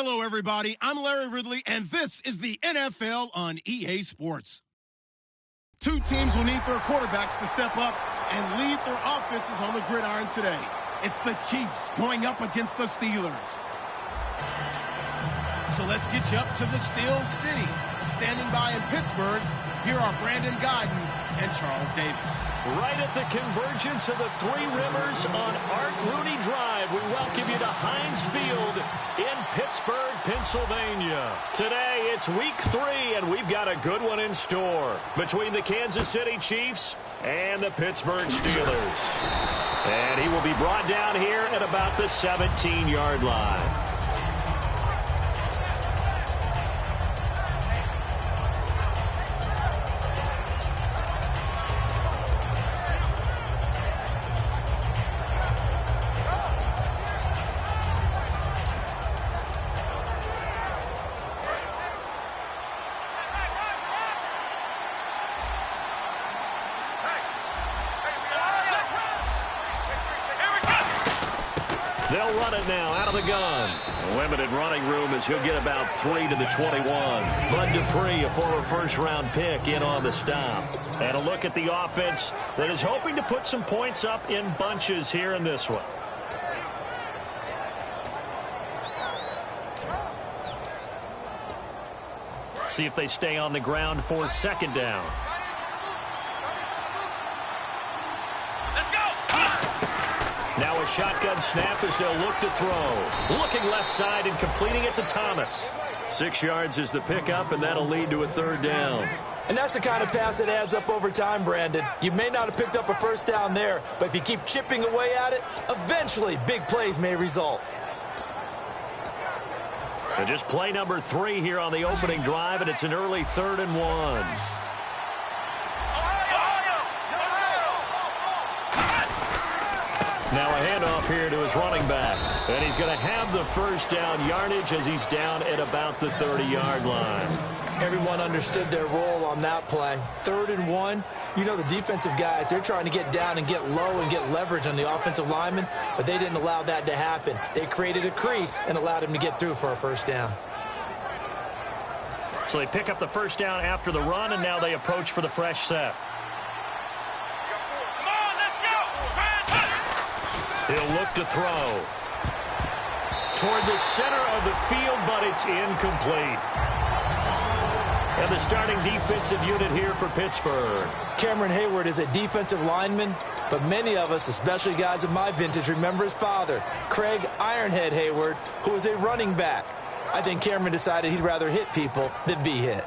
Hello, everybody. I'm Larry Ridley, and this is the NFL on EA Sports. Two teams will need their quarterbacks to step up and lead their offenses on the gridiron today. It's the Chiefs going up against the Steelers. So let's get you up to the Steel City. Standing by in Pittsburgh, here are Brandon Guyton and Charles Davis. Right at the convergence of the Three Rivers on Art Rooney Drive, we welcome you to Heinz Field in Pittsburgh, Pennsylvania. Today, it's week 3, and we've got a good one in store between the Kansas City Chiefs and the Pittsburgh Steelers. And he will be brought down here at about the 17-yard line. They'll run it now out of the gun. Limited running room as he'll get about 3 to the 21. Bud Dupree, a former first-round pick, in on the stop. And a look at the offense that is hoping to put some points up in bunches here in this one. See if they stay on the ground for second down. Now a shotgun snap as they'll look to throw. Looking left side and completing it to Thomas. 6 yards is the pickup, and that'll lead to a third down. And that's the kind of pass that adds up over time, Brandon. You may not have picked up a first down there, but if you keep chipping away at it, eventually big plays may result. And just play number 3 here on the opening drive, and it's an early 3rd and 1. Now a handoff here to his running back. And he's going to have the first down yardage as he's down at about the 30-yard line. Everyone understood their role on that play. 3rd and 1. You know the defensive guys, they're trying to get down and get low and get leverage on the offensive lineman, but they didn't allow that to happen. They created a crease and allowed him to get through for a first down. So they pick up the first down after the run, and now they approach for the fresh set. He'll look to throw toward the center of the field, but it's incomplete. And the starting defensive unit here for Pittsburgh. Cameron Hayward is a defensive lineman, but many of us, especially guys of my vintage, remember his father, Craig Ironhead Hayward, who was a running back. I think Cameron decided he'd rather hit people than be hit.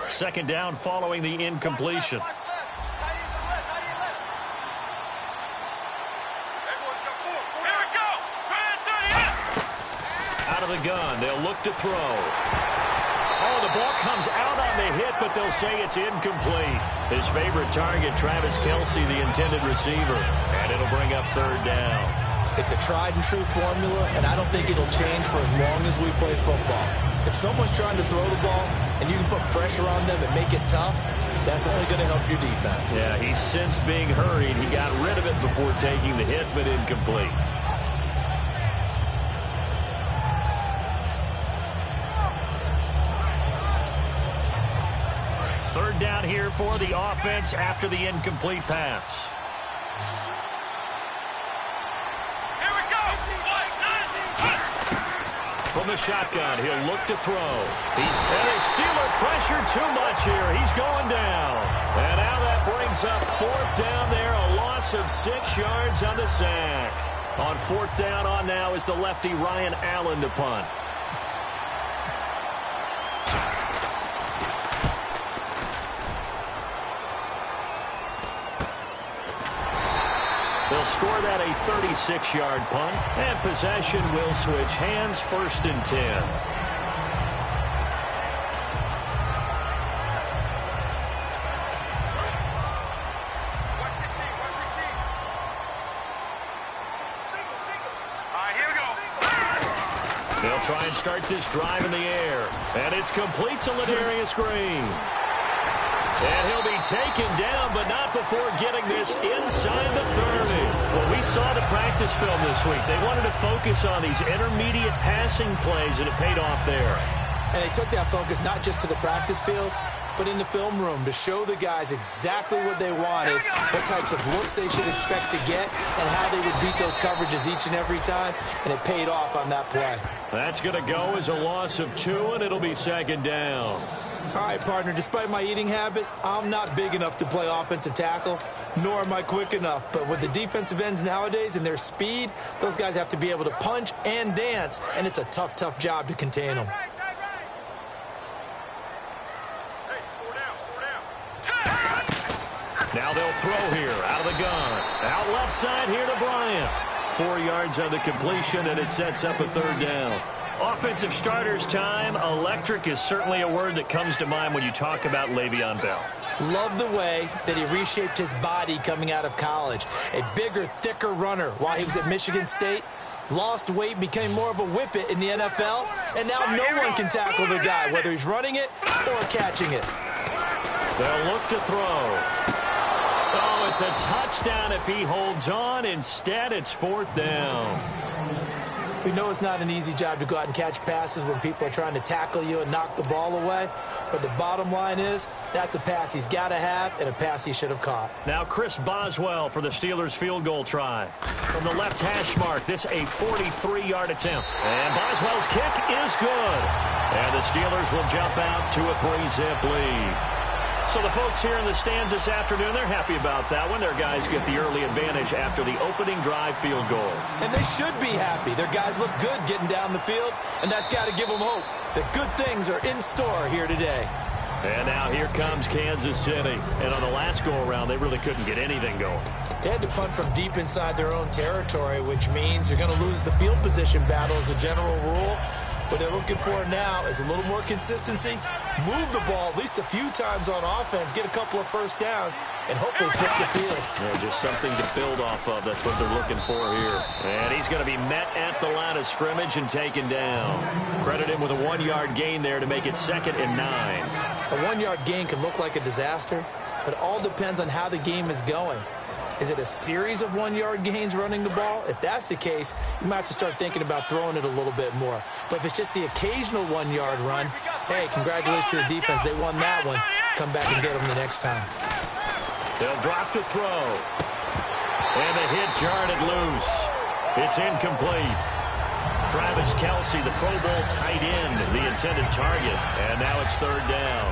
Second down following the incompletion. Out of the gun, they'll look to throw. Oh, the ball comes out on the hit, but they'll say it's incomplete. His favorite target, Travis Kelce, the intended receiver. And it'll bring up third down. It's a tried-and-true formula, and I don't think it'll change for as long as we play football. If someone's trying to throw the ball and you can put pressure on them and make it tough, that's only going to help your defense. Yeah, he's since being hurried. He got rid of it before taking the hit, but incomplete. Third down here for the offense after the incomplete pass. From the shotgun, he'll look to throw. And his Steeler pressure too much here. He's going down. And now that brings up fourth down there, a loss of 6 yards on the sack. On fourth down on now is the lefty Ryan Allen to punt. They'll score that a 36-yard punt, and possession will switch hands, 1st and 10. They'll try and start this drive in the air, and it's complete to Ladarius Green. And he'll be taken down, but not before getting this inside the 30. Well, we saw the practice film this week. They wanted to focus on these intermediate passing plays, and it paid off there. And they took that focus not just to the practice field, but in the film room to show the guys exactly what they wanted, what types of looks they should expect to get, and how they would beat those coverages each and every time, and it paid off on that play. That's going to go as a loss of 2, and it'll be second down. All right, partner, despite my eating habits, I'm not big enough to play offensive tackle, nor am I quick enough. But with the defensive ends nowadays and their speed, those guys have to be able to punch and dance, and it's a tough, tough job to contain them. Now they'll throw here out of the gun. Out left side here to Bryant. 4 yards on the completion, and it sets up a third down. Offensive starters time. Electric is certainly a word that comes to mind when you talk about Le'Veon Bell. Love the way that he reshaped his body coming out of college. A bigger, thicker runner while he was at Michigan State. Lost weight, became more of a whippet in the NFL, and now no one can tackle the guy, whether he's running it or catching it. They'll look to throw. Oh, it's a touchdown if he holds on. Instead, it's 4th down. We know it's not an easy job to go out and catch passes when people are trying to tackle you and knock the ball away. But the bottom line is, that's a pass he's got to have and a pass he should have caught. Now Chris Boswell for the Steelers field goal try. From the left hash mark, this a 43-yard attempt. And Boswell's kick is good. And the Steelers will jump out to a 3-zip lead. So the folks here in the stands this afternoon, they're happy about that one. Their guys get the early advantage after the opening drive field goal. And they should be happy. Their guys look good getting down the field, and that's got to give them hope that good things are in store here today. And now here comes Kansas City. And on the last go-around, they really couldn't get anything going. They had to punt from deep inside their own territory, which means you're going to lose the field position battle as a general rule. What they're looking for now is a little more consistency, move the ball at least a few times on offense, get a couple of first downs, and hopefully flip the field. Yeah, just something to build off of. That's what they're looking for here. And he's going to be met at the line of scrimmage and taken down. Credit him with a 1-yard gain there to make it 2nd and 9. A 1-yard gain can look like a disaster, but it all depends on how the game is going. Is it a series of 1-yard gains running the ball? If that's the case, you might have to start thinking about throwing it a little bit more. But if it's just the occasional 1-yard run, hey, congratulations to the defense. They won that one. Come back and get them the next time. They'll drop to throw. And the hit jarred it loose. It's incomplete. Travis Kelce, the Pro Bowl tight end, the intended target. And now it's 3rd down.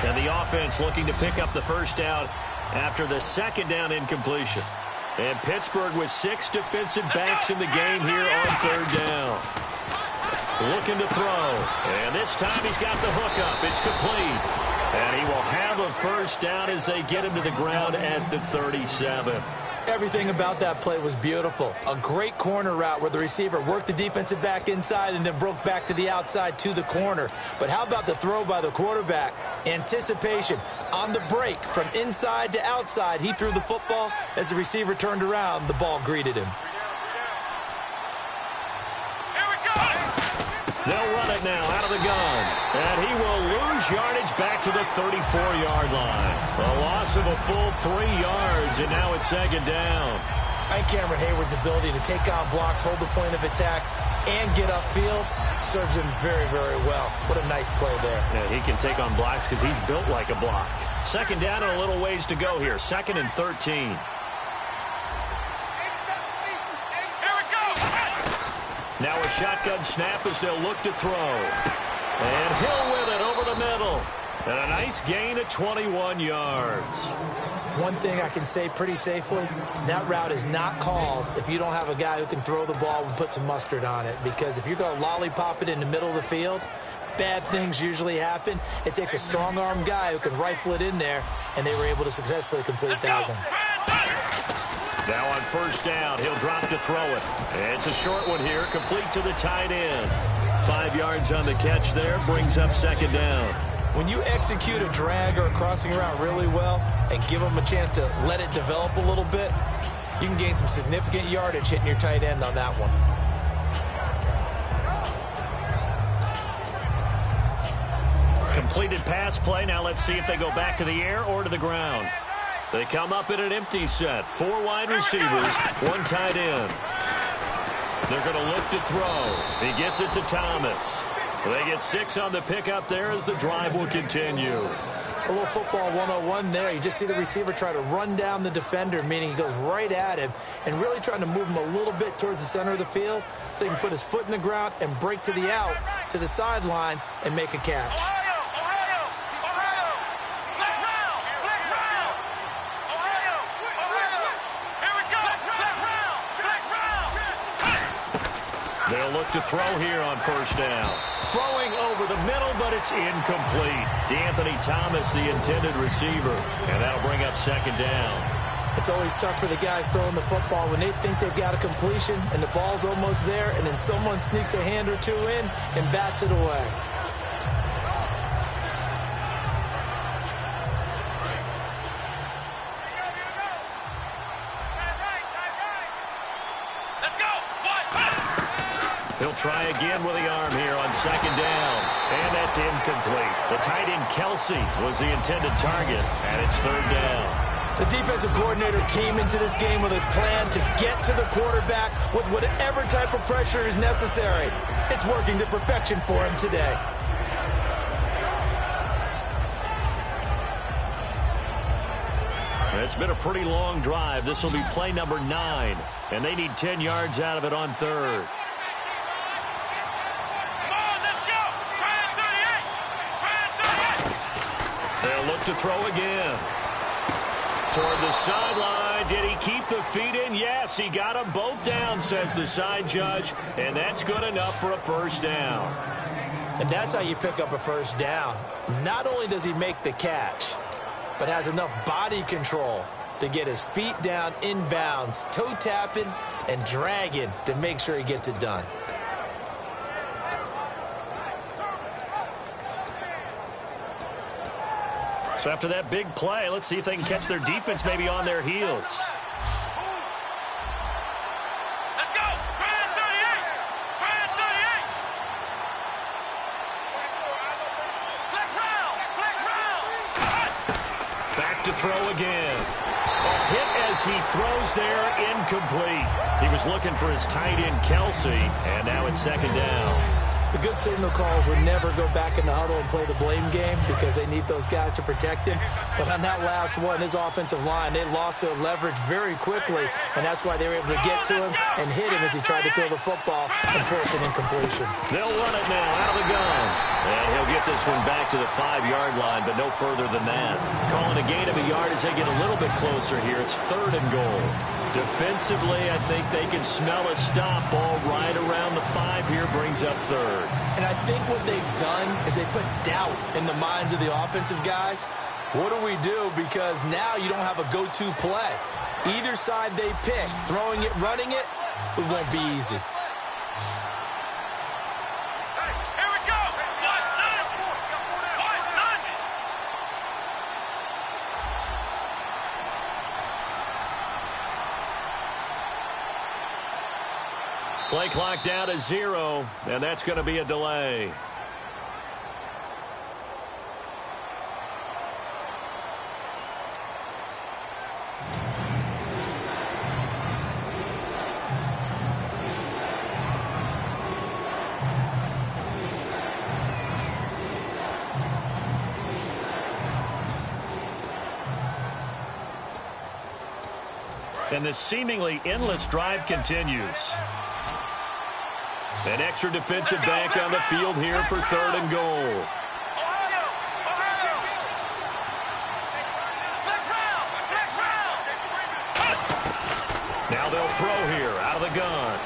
And the offense looking to pick up the first down after the 2nd down incompletion. And Pittsburgh with 6 defensive backs in the game here on 3rd down. Looking to throw. And this time he's got the hook up. It's complete. And he will have a first down as they get him to the ground at the 37. Everything about that play was beautiful. A great corner route where the receiver worked the defensive back inside and then broke back to the outside to the corner. But how about the throw by the quarterback? Anticipation on the break from inside to outside. He threw the football. As the receiver turned around, the ball greeted him. They'll run it now out of the gun. And he will lose yardage back to the 34-yard line. A loss of a full 3 yards, and now it's 2nd down. I think Cameron Hayward's ability to take on blocks, hold the point of attack, and get upfield serves him very, very well. What a nice play there. Yeah, he can take on blocks because he's built like a block. 2nd down and a little ways to go here. 2nd and 13. Now a shotgun snap as they'll look to throw. And Hill with it over the middle. And a nice gain of 21 yards. One thing I can say pretty safely, that route is not called if you don't have a guy who can throw the ball and put some mustard on it. Because if you're going to lollipop it in the middle of the field, bad things usually happen. It takes a strong-armed guy who can rifle it in there, and they were able to successfully complete that one. Now on 1st down, he'll drop to throw it. It's a short one here, complete to the tight end. 5 yards on the catch there, brings up 2nd down. When you execute a drag or a crossing route really well and give them a chance to let it develop a little bit, you can gain some significant yardage hitting your tight end on that one. Completed pass play. Now let's see if they go back to the air or to the ground. They come up in an empty set. 4 wide receivers, 1 tight end. They're going to look to throw. He gets it to Thomas. They get 6 on the pickup there as the drive will continue. A little football 101 there. You just see the receiver try to run down the defender, meaning he goes right at him and really trying to move him a little bit towards the center of the field so he can put his foot in the ground and break to the out, to the sideline, and make a catch. They'll look to throw here on first down. Throwing over the middle, but it's incomplete. DeAnthony Thomas, the intended receiver, and that'll bring up second down. It's always tough for the guys throwing the football when they think they've got a completion and the ball's almost there, and then someone sneaks a hand or two in and bats it away. He'll try again with the arm here on second down. And that's incomplete. The tight end Kelsey was the intended target, and it's third down. The defensive coordinator came into this game with a plan to get to the quarterback with whatever type of pressure is necessary. It's working to perfection for him today. It's been a pretty long drive. This will be play number 9, and they need 10 yards out of it on third. They'll look to throw again. Toward the sideline. Did he keep the feet in? Yes, he got them both down, says the side judge. And that's good enough for a first down. And that's how you pick up a first down. Not only does he make the catch, but has enough body control to get his feet down inbounds, toe tapping and dragging to make sure he gets it done. So after that big play, let's see if they can catch their defense maybe on their heels. Let's go! Brand 38! Brand 38! Flex round! Back to throw again. A hit as he throws there, incomplete. He was looking for his tight end, Kelsey, and now it's second down. The good signal calls would never go back in the huddle and play the blame game because they need those guys to protect him. But on that last one, his offensive line, they lost their leverage very quickly, and that's why they were able to get to him and hit him as he tried to throw the football and force an incompletion. They'll run it now out of the gun. And he'll get this one back to the 5-yard line, but no further than that. Calling a gain of a yard as they get a little bit closer here. It's third and goal. Defensively, I think they can smell a stop. Ball right around the 5 here, brings up third. And I think what they've done is they put doubt in the minds of the offensive guys. What do we do? Because now you don't have a go-to play. Either side they pick, throwing it, running it, it won't be easy. Play clock down to 0, and that's going to be a delay. And this seemingly endless drive continues. An extra defensive back on the field here for third and goal. Now they'll throw here out of the gun.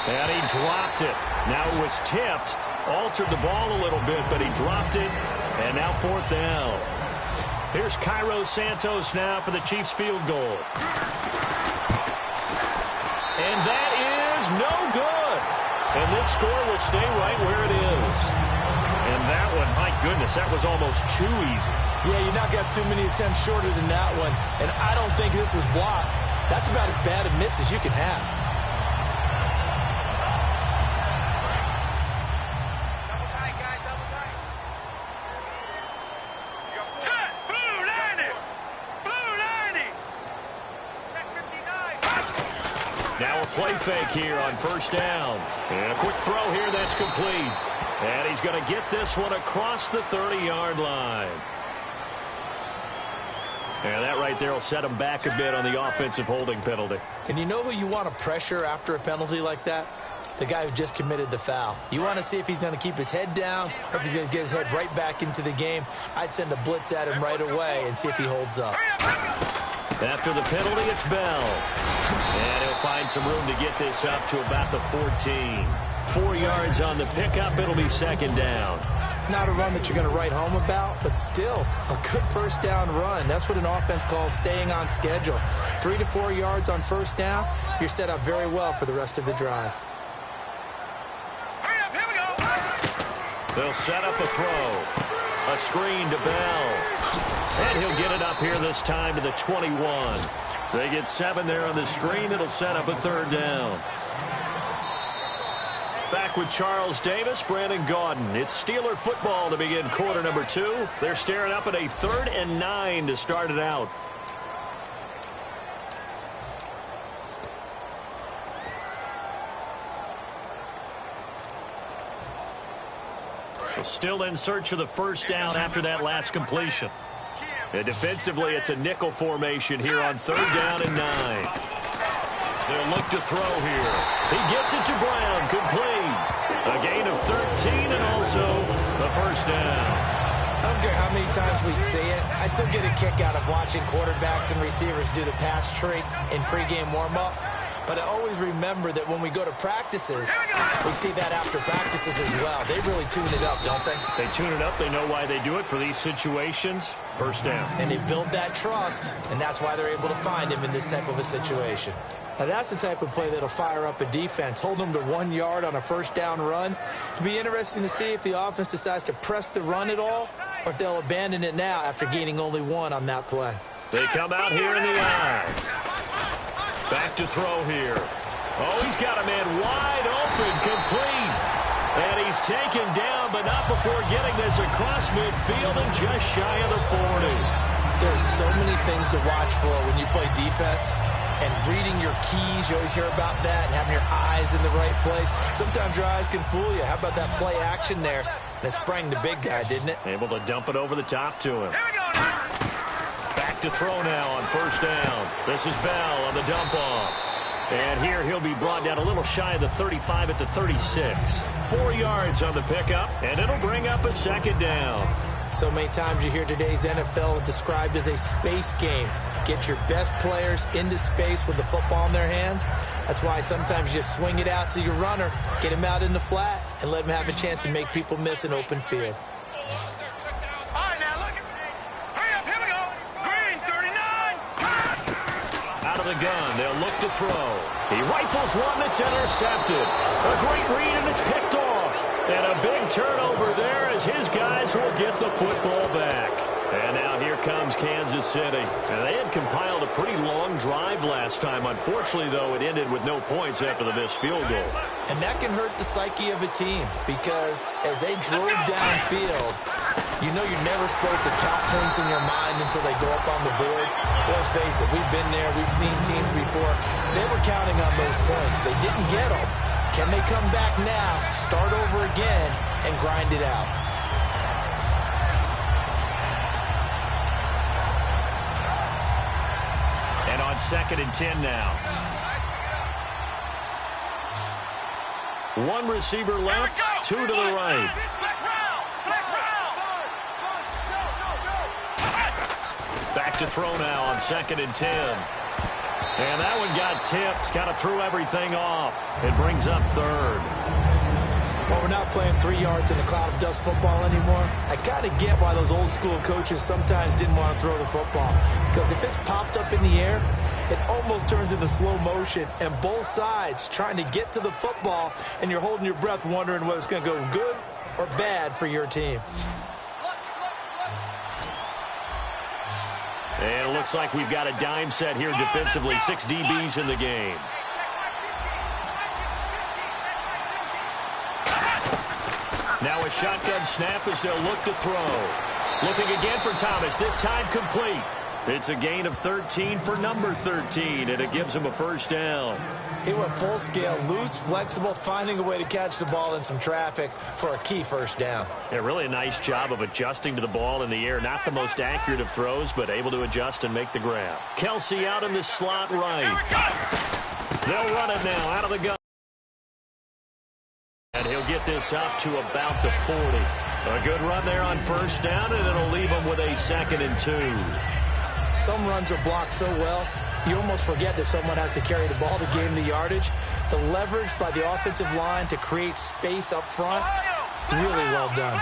And he dropped it. Now it was tipped. Altered the ball a little bit, but he dropped it. And now fourth down. Here's Cairo Santos now for the Chiefs field goal. And that is no good. And this score will stay right where it is. And that one, my goodness, that was almost too easy. Yeah, you're not got too many attempts shorter than that one. And I don't think this was blocked. That's about as bad a miss as you can have. Double tight, guys, double tight. play fake here on first down. And a quick throw here that's complete. And he's going to get this one across the 30-yard line. And that right there will set him back a bit on the offensive holding penalty. And you know who you want to pressure after a penalty like that? The guy who just committed the foul. You want to see if he's going to keep his head down or if he's going to get his head right back into the game. I'd send a blitz at him right away and see if he holds up. After the penalty, it's Bell. And he'll find some room to get this up to about the 14. 4 yards on the pickup. It'll be second down. Not a run that you're going to write home about, but still a good first down run. That's what an offense calls staying on schedule. 3 to 4 yards on first down. You're set up very well for the rest of the drive. They'll set up a throw. A screen to Bell. And he'll get it up here this time to the 21. They get 7 there on the screen. It'll set up a third down. Back with Charles Davis, Brandon Gaudin. It's Steeler football to begin quarter number 2. They're staring up at a 3rd and 9 to start it out. Still in search of the first down after that last completion. And defensively, it's a nickel formation here on 3rd down and 9. They'll look to throw here. He gets it to Brown, complete. A gain of 13 and also the first down. I don't care how many times we see it. I still get a kick out of watching quarterbacks and receivers do the pass tree in pregame warm-up. But I always remember that when we go to practices, we see that after practices as well. They really tune it up, don't they? They tune it up. They know why they do it for these situations. First down. And they build that trust, and that's why they're able to find him in this type of a situation. Now, that's the type of play that'll fire up a defense. Hold them to 1 yard on a first down run. It'll be interesting to see if the offense decides to press the run at all or if they'll abandon it now after gaining only 1 on that play. They come out here in the eye. Back to throw here. Oh, he's got a man wide open, complete. And he's taken down, but not before getting this across midfield and just shy of the 40. There's so many things to watch for when you play defense. And reading your keys, you always hear about that, and having your eyes in the right place. Sometimes your eyes can fool you. How about that play action there? And it sprang the big guy, didn't it? Able to dump it over the top to him. Back to throw now on first down. This is Bell on the dump off. And here he'll be brought down a little shy of the 35 at the 36. 4 yards on the pickup, and it'll bring up a second down. So many times you hear today's NFL described as a space game. Get your best players into space with the football in their hands. That's why sometimes you swing it out to your runner, get him out in the flat, and let him have a chance to make people miss an open field. Out of the gun, they'll look to throw. He rifles one that's intercepted. A great read, and it's picked off. And a big turnover there as his guys will get the football back. And now here comes Kansas City. And they had compiled a pretty long drive last time. Unfortunately, though, it ended with no points after the missed field goal. And that can hurt the psyche of a team because as they drove downfield, you know you're never supposed to count points in your mind until they go up on the board. Let's face it, we've been there. We've seen teams before. They were counting on those points. They didn't get them. Can they come back now, start over again, and grind it out? And on 2nd and 10 now. One receiver left, 2 to the right. Back to throw now on 2nd and 10. And that one got tipped, kind of threw everything off. It brings up 3rd. Well, we're not playing 3 yards in a cloud of dust football anymore. I kind of get why those old school coaches sometimes didn't want to throw the football. Because if it's popped up in the air, it almost turns into slow motion. And both sides trying to get to the football, and you're holding your breath wondering whether it's going to go good or bad for your team. And it looks like we've got a dime set here defensively. 6 DBs in the game. Now a shotgun snap as they'll look to throw. Looking again for Thomas. This time complete. It's a gain of 13 for number 13, and it gives him a first down. He went full scale, loose, flexible, finding a way to catch the ball in some traffic for a key first down. Yeah, really a nice job of adjusting to the ball in the air. Not the most accurate of throws, but able to adjust and make the grab. Kelsey out in the slot right. They'll run it now out of the gun. And he'll get this up to about the 40. A good run there on first down, and it'll leave him with a 2nd and 2. Some runs are blocked so well, you almost forget that someone has to carry the ball to gain the yardage. The leverage by the offensive line to create space up front, really well done.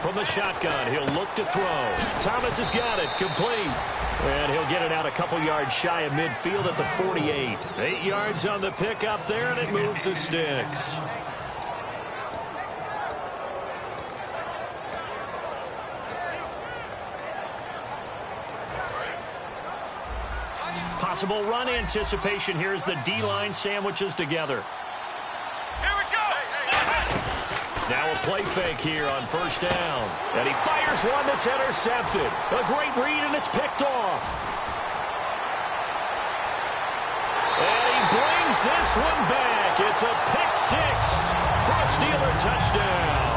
From the shotgun, he'll look to throw. Thomas has got it, complete. And he'll get it out a couple yards shy of midfield at the 48. 8 yards on the pickup there, and it moves the sticks. Possible run anticipation here as the D-line sandwiches together. Here we go. Now a play fake here on first down. And he fires one that's intercepted. A great read, and it's picked off. And he brings this one back. It's a pick six for a Steeler touchdown.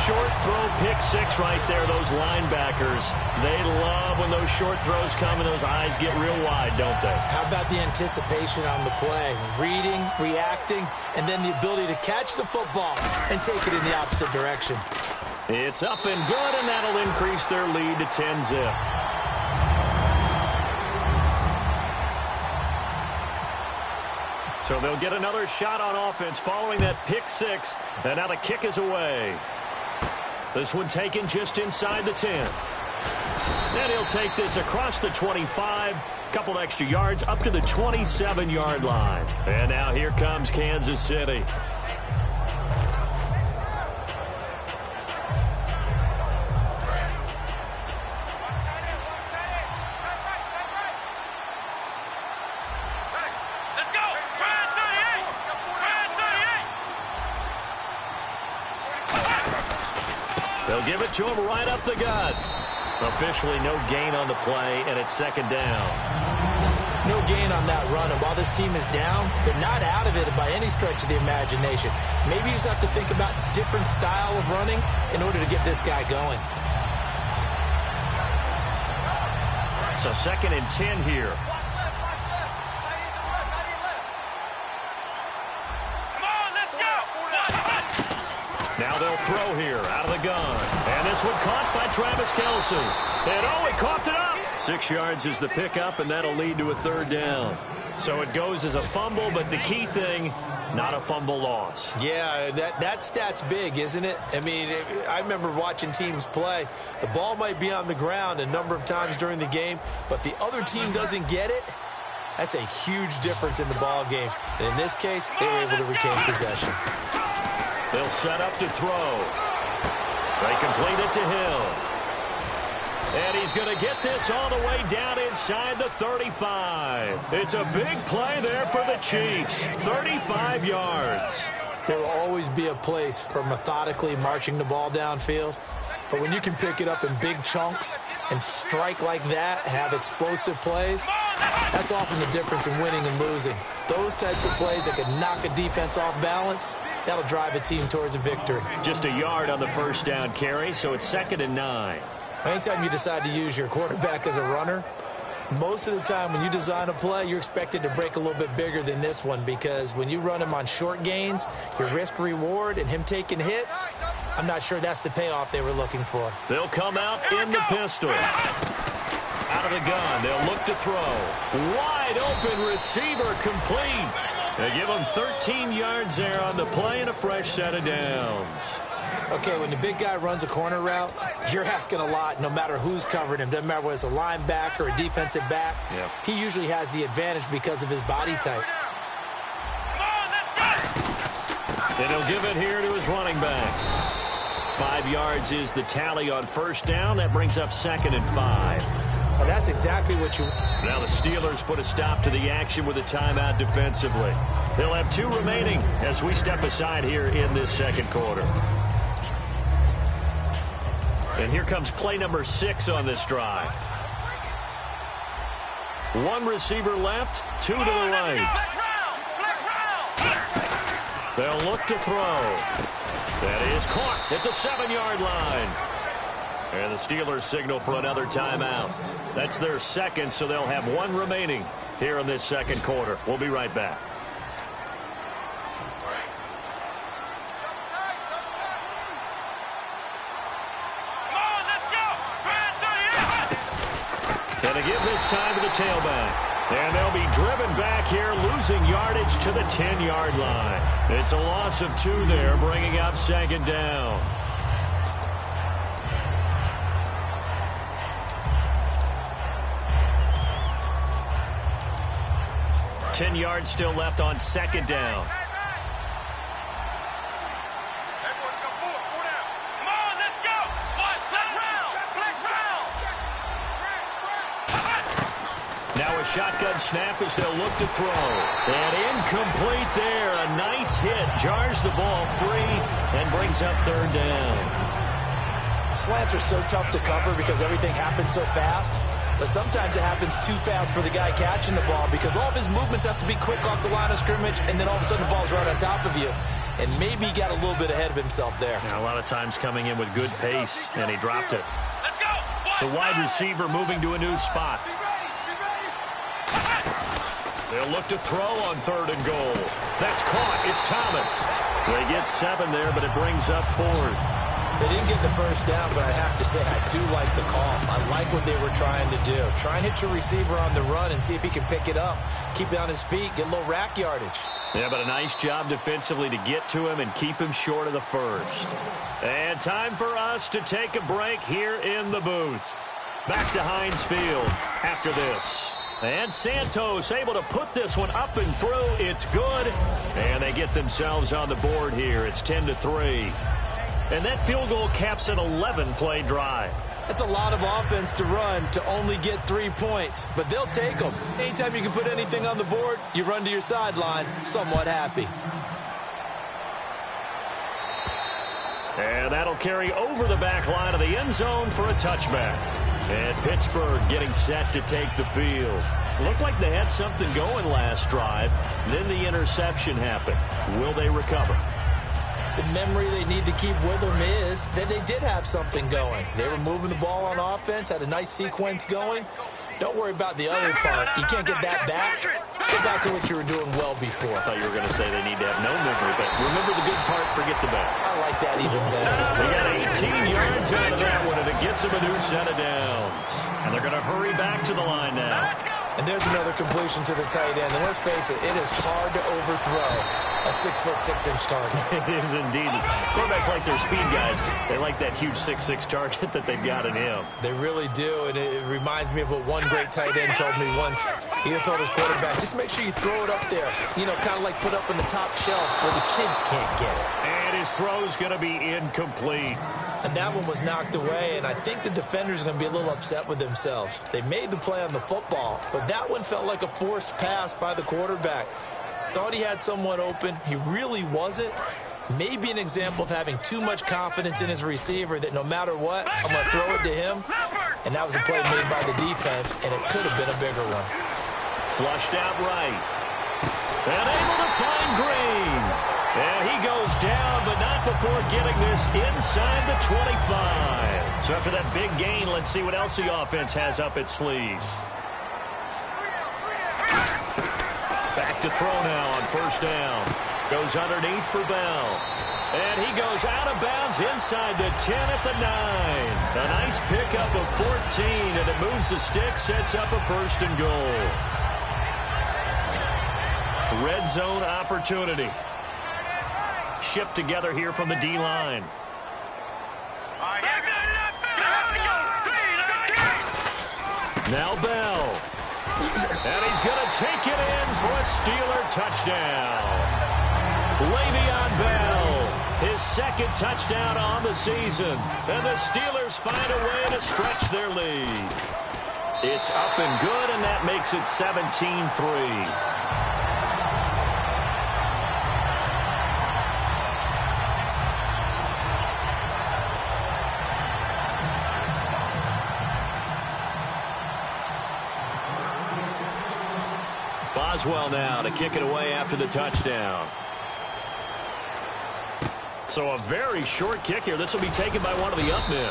Short throw pick six right there. Those linebackers, they love when those short throws come and those eyes get real wide, don't they? How about the anticipation on the play? Reading, reacting, and then the ability to catch the football and take it in the opposite direction. It's up and good, and that'll increase their lead to 10-zip. So they'll get another shot on offense following that pick six, and now the kick is away. This one taken just inside the 10. And he'll take this across the 25, couple extra yards up to the 27-yard line. And now here comes Kansas City. Let's go. Ryan 38. Ryan 38. They'll give it to him right up the gut. Officially no gain on the play, and it's 2nd down. No gain on that run, and while this team is down, they're not out of it by any stretch of the imagination. Maybe you just have to think about different style of running in order to get this guy going. So 2nd and 10 here. Now they'll throw here out of the gun. And this one caught by Travis Kelce. And he coughed it up. 6 yards is the pickup, and that'll lead to a 3rd down. So it goes as a fumble, but the key thing, not a fumble loss. Yeah, that stat's big, isn't it? I mean, I remember watching teams play. The ball might be on the ground a number of times during the game, but the other team doesn't get it. That's a huge difference in the ball game. And in this case, they were able to retain possession. They'll set up to throw. They complete it to Hill. And he's going to get this all the way down inside the 35. It's a big play there for the Chiefs. 35 yards. There will always be a place for methodically marching the ball downfield. But when you can pick it up in big chunks and strike like that, have explosive plays, that's often the difference in winning and losing. Those types of plays that can knock a defense off balance, that'll drive a team towards a victory. Just a yard on the first down carry, so it's 2nd and 9. Anytime you decide to use your quarterback as a runner, most of the time when you design a play, you're expected to break a little bit bigger than this one, because when you run him on short gains, your risk-reward and him taking hits, I'm not sure that's the payoff they were looking for. They'll come out in the pistol. Out of the gun, they'll look to throw. Wide open receiver, complete. They give him 13 yards there on the play and a fresh set of downs. Okay, when the big guy runs a corner route, you're asking a lot no matter who's covering him. Doesn't matter whether it's a linebacker or a defensive back. Yep. He usually has the advantage because of his body type. And he'll give it here to his running back. 5 yards is the tally on first down. That brings up 2nd and 5. Well, that's exactly what you... Now the Steelers put a stop to the action with a timeout defensively. They'll have 2 remaining as we step aside here in this 2nd quarter. And here comes play number 6 on this drive. One receiver left, 2 to the right. They'll look to throw. That is caught at the 7-yard line. And the Steelers signal for another timeout. That's their second, so they'll have 1 remaining here in this second quarter. We'll be right back. And to give this time to the tailback. And they'll be driven back here, losing yardage to the 10-yard line. It's a loss of 2 there, bringing up second down. Ten yards still left on second down. Now a shotgun snap as they'll look to throw. And incomplete there. A nice hit. Jars the ball free and brings up third down. Slants are so tough to cover because everything happens so fast. But sometimes it happens too fast for the guy catching the ball because all of his movements have to be quick off the line of scrimmage, and then all of a sudden the ball's right on top of you. And maybe he got a little bit ahead of himself there. Now, a lot of times coming in with good pace, and he dropped it. The wide receiver moving to a new spot. They'll look to throw on third and goal. That's caught. It's Thomas. They get 7 there, but it brings up 4th. They didn't get the first down, but I have to say I do like the call. I like what they were trying to do. Try and hit your receiver on the run and see if he can pick it up. Keep it on his feet, get a little rack yardage. Yeah, but a nice job defensively to get to him and keep him short of the first. And time for us to take a break here in the booth. Back to Heinz Field after this. And Santos able to put this one up and through. It's good. And they get themselves on the board here. It's 10-3. And that field goal caps an 11-play drive. That's a lot of offense to run to only get 3 points, but they'll take them. Anytime you can put anything on the board, you run to your sideline, somewhat happy. And that'll carry over the back line of the end zone for a touchback. And Pittsburgh getting set to take the field. Looked like they had something going last drive. Then the interception happened. Will they recover? The memory they need to keep with them is that they did have something going. They were moving the ball on offense, had a nice sequence going. Don't worry about the other part. You can't get that back. Let's get back to what you were doing well before. I thought you were going to say they need to have no memory, but remember the good part, forget the bad. I like that even better. They got 18 yards out of that one, and it gets them a new set of downs. And they're going to hurry back to the line now. And there's another completion to the tight end. And let's face it is hard to overthrow a 6'6" target. It is indeed. Quarterbacks like their speed guys. They like that huge 6'6" target that they've got in him. They really do, and it reminds me of what one great tight end told me once. He told his quarterback, just make sure you throw it up there. You know, kind of like put up on the top shelf where the kids can't get it. And his throw's going to be incomplete. And that one was knocked away, and I think the defenders are going to be a little upset with themselves. They made the play on the football, but that one felt like a forced pass by the quarterback. Thought he had someone open. He really wasn't. Maybe an example of having too much confidence in his receiver that no matter what, I'm going to throw it to him. And that was a play made by the defense, and it could have been a bigger one. Flushed out right. And able to find Green. And he goes down, but not before getting this inside the 25. So after that big gain, let's see what else the offense has up its sleeve. Back to throw now on first down. Goes underneath for Bell. And he goes out of bounds inside the 10 at the 9. A nice pickup of 14, and it moves the stick, sets up a first and goal. Red zone opportunity. Shift together here from the D-line. Now Bell. And he's going to take it in for a Steeler touchdown. Le'Veon Bell, his second touchdown on the season. And the Steelers find a way to stretch their lead. It's up and good, and that makes it 17-3. Boswell now to kick it away after the touchdown. So a very short kick here. This will be taken by one of the up men.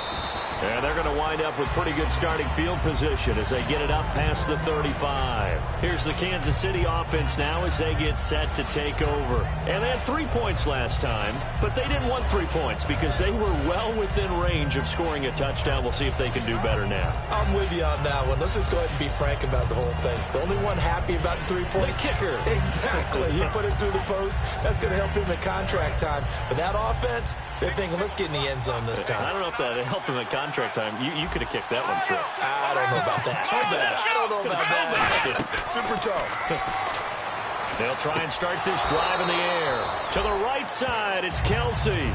And they're going to wind up with pretty good starting field position as they get it up past the 35. Here's the Kansas City offense now as they get set to take over. And they had 3 points last time, but they didn't want 3 points because they were well within range of scoring a touchdown. We'll see if they can do better now. I'm with you on that one. Let's just go ahead and be frank about the whole thing. The only one happy about the 3-point the kicker. Exactly. He put it through the post. That's going to help him at contract time. But that offense, they're thinking, let's get in the end zone this time. I don't know if that helped him at contract time. You could have kicked that one through. I don't know about that. I don't know about that. Super tall. They'll try and start this drive in the air. To the right side, it's Kelsey.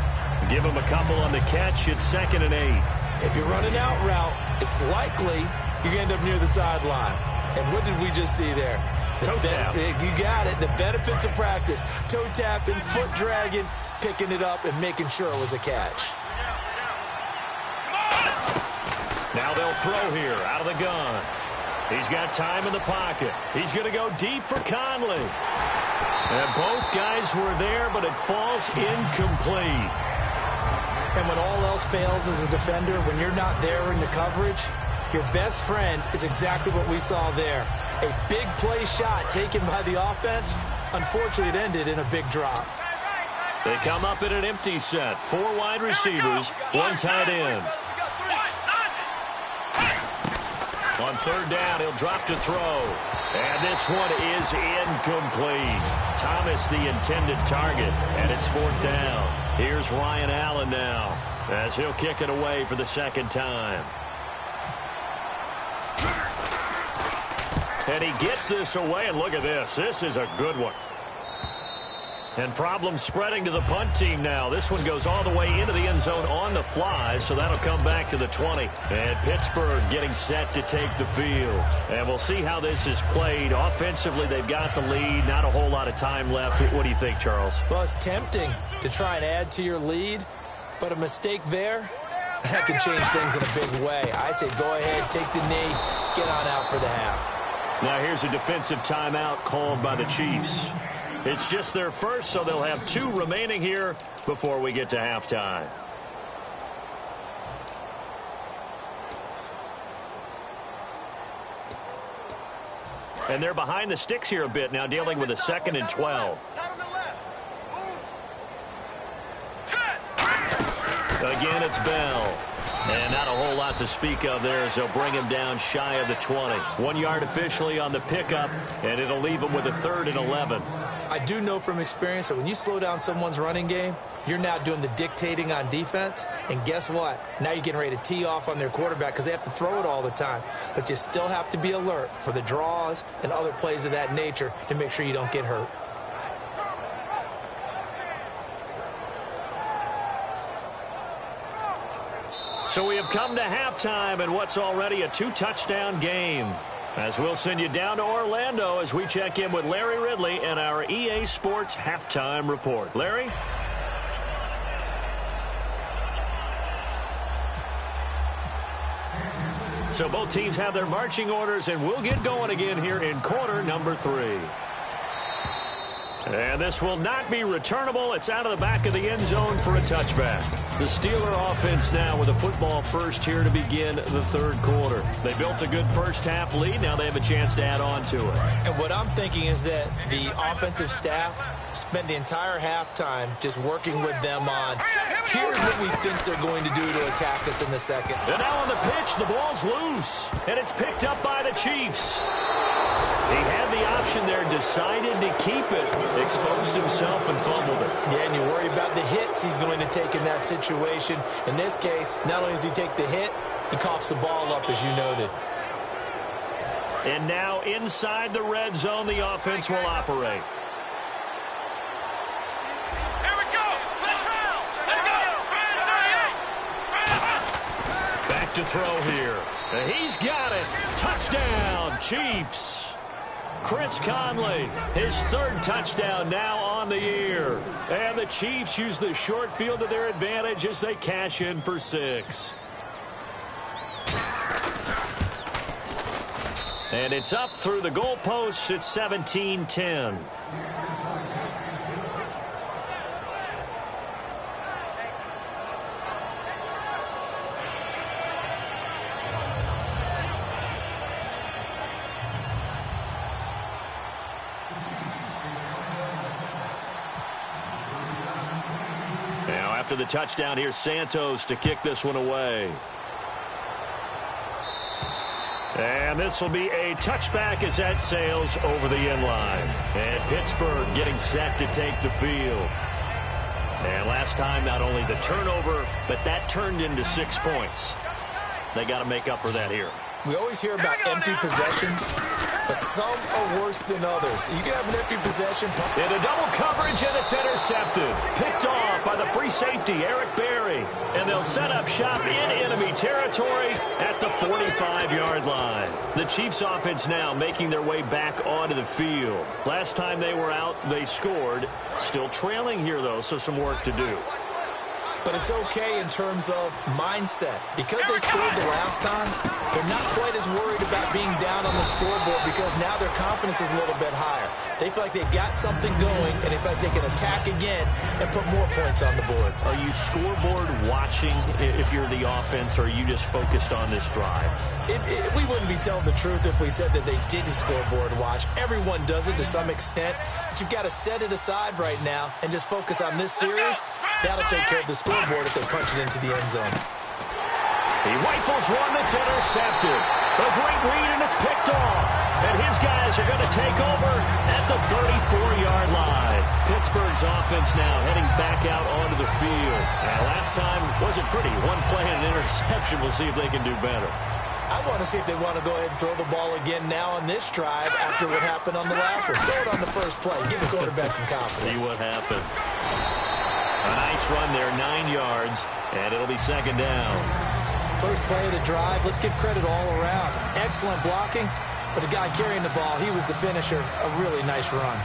Give him a couple on the catch. It's 2nd and 8. If you're running out route, it's likely you're going to end up near the sideline. And what did we just see there? Toe tap. You got it. The benefits of practice. Toe tapping, foot dragging, picking it up, and making sure it was a catch. Now they'll throw here out of the gun. He's got time in the pocket. He's going to go deep for Conley. And both guys were there, but it falls incomplete. And when all else fails as a defender, when you're not there in the coverage, your best friend is exactly what we saw there. A big play shot taken by the offense. Unfortunately, it ended in a big drop. They come up in an empty set. 4 wide receivers, 1 tight end. On 3rd down, he'll drop to throw. And this one is incomplete. Thomas, the intended target, and it's 4th down. Here's Ryan Allen now as he'll kick it away for the 2nd time. And he gets this away, and look at this. This is a good one. And problems spreading to the punt team now. This one goes all the way into the end zone on the fly, so that'll come back to the 20. And Pittsburgh getting set to take the field. And we'll see how this is played. Offensively, they've got the lead. Not a whole lot of time left. What do you think, Charles? Well, it's tempting to try and add to your lead, but a mistake there, that can change things in a big way. I say go ahead, take the knee, get on out for the half. Now here's a defensive timeout called by the Chiefs. It's just their first, so they'll have 2 remaining here before we get to halftime. And they're behind the sticks here a bit now, dealing with a 2nd and 12. Again, it's Bell. And not a whole lot to speak of there as they'll bring him down shy of the 20. 1 yard officially on the pickup, and it'll leave him with a 3rd and 11. I do know from experience that when you slow down someone's running game, you're now doing the dictating on defense. And guess what? Now you're getting ready to tee off on their quarterback because they have to throw it all the time. But you still have to be alert for the draws and other plays of that nature to make sure you don't get hurt. So we have come to halftime in what's already a 2-touchdown game. As we'll send you down to Orlando as we check in with Larry Ridley and our EA Sports Halftime Report. Larry? So both teams have their marching orders, and we'll get going again here in quarter number 3. And this will not be returnable. It's out of the back of the end zone for a touchback. The Steeler offense now with a football first here to begin the 3rd quarter. They built a good first-half lead. Now they have a chance to add on to it. And what I'm thinking is that the offensive staff spent the entire halftime just working with them on, here's what we think they're going to do to attack us in the 2nd. And now on the pitch, the ball's loose. And it's picked up by the Chiefs. He had the option there, decided to keep it, exposed himself and fumbled it. Yeah, and you worry about the hits he's going to take in that situation. In this case, not only does he take the hit, he coughs the ball up, as you noted. And now inside the red zone, the offense will operate. Here we go. Back to throw here. And he's got it. Touchdown, Chiefs. Chris Conley, his 3rd touchdown now on the year. And the Chiefs use the short field to their advantage as they cash in for 6. And it's up through the goalposts. It's 17-10. Now after the touchdown, here's Santos to kick this one away. And this will be a touchback as that sails over the end line. And Pittsburgh getting set to take the field. And last time, not only the turnover, but that turned into 6 points. They got to make up for that here. We always hear about empty possessions, but some are worse than others. You can have an empty possession. Into double coverage, and it's intercepted. Picked off by the free safety, Eric Berry. And they'll set up shop in enemy territory at the 45-yard line. The Chiefs offense now making their way back onto the field. Last time they were out, they scored. Still trailing here, though, so some work to do. But it's okay in terms of mindset. Because they scored the last time, they're not quite as worried about being down on the scoreboard because now their confidence is a little bit higher. They feel like they've got something going, and they feel like they can attack again and put more points on the board. Are you scoreboard watching if you're the offense, or are you just focused on this drive? We wouldn't be telling the truth if we said that they didn't scoreboard watch. Everyone does it to some extent, but you've got to set it aside right now and just focus on this series. That'll take care of the scoreboard if they punch it into the end zone. He rifles one that's intercepted. A great read, and it's picked off. And his guys are going to take over at the 34-yard line. Pittsburgh's offense now heading back out onto the field. And last time wasn't pretty. One play and an interception. We'll see if they can do better. I want to see if they want to go ahead and throw the ball again now on this drive after what happened on the last one. Throw it on the first play. Give the quarterback some confidence. See what happens. A nice run there, 9 yards, and it'll be second down. First play of the drive, let's give credit all around. Excellent blocking, but the guy carrying the ball, he was the finisher. A really nice run.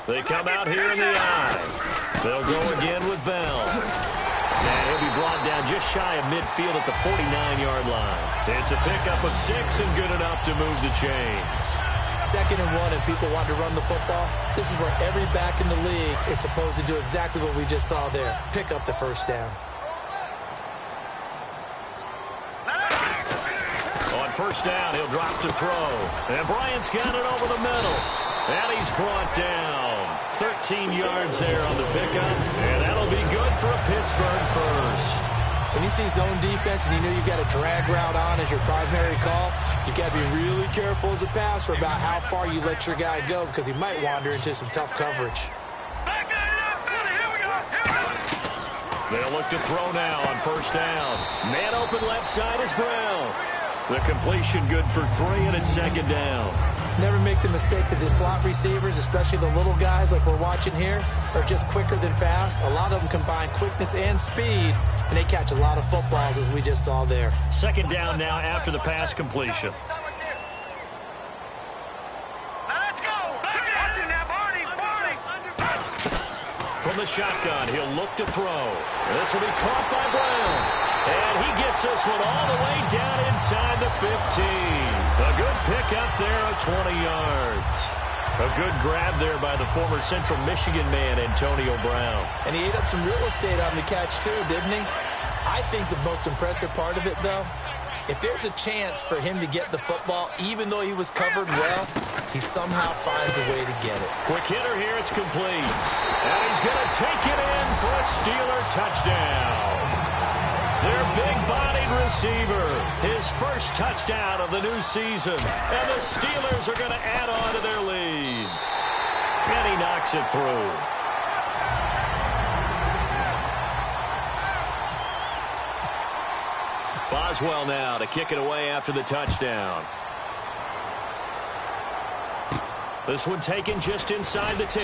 They come out here in the eye. They'll go again with Bell. And he'll be brought down just shy of midfield at the 49-yard line. It's a pickup of 6 and good enough to move the chains. 2nd and 1 and people want to run the football. This is where every back in the league is supposed to do exactly what we just saw there. Pick up the first down. On first down, he'll drop to throw. And Bryant's got it over the middle. And he's brought down. 13 yards there on the pickup. And that'll be good for a Pittsburgh first. When you see zone defense and you know you've got a drag route on as your primary call, you've got to be really careful as a passer about how far you let your guy go because he might wander into some tough coverage. They'll look to throw now on first down. Man open left side is Brown. The completion good for 3, and it's second down. Never make the mistake that the slot receivers, especially the little guys like we're watching here, are just quicker than fast. A lot of them combine quickness and speed, and they catch a lot of footballs as we just saw there. Second down now after the pass completion. Let's go. Watching that, Barney. From the shotgun, he'll look to throw. This will be caught by Brown. And he gets this one all the way down inside the 15. A good pickup there of 20 yards. A good grab there by the former Central Michigan man, Antonio Brown. And he ate up some real estate on the catch, too, didn't he? I think the most impressive part of it, though, if there's a chance for him to get the football, even though he was covered well, he somehow finds a way to get it. Quick hitter here, it's complete. And he's going to take it in for a Steeler touchdown. Their big-bodied receiver, his first touchdown of the new season. And the Steelers are going to add on to their lead. And he knocks it through. Boswell now to kick it away after the touchdown. This one taken just inside the 10.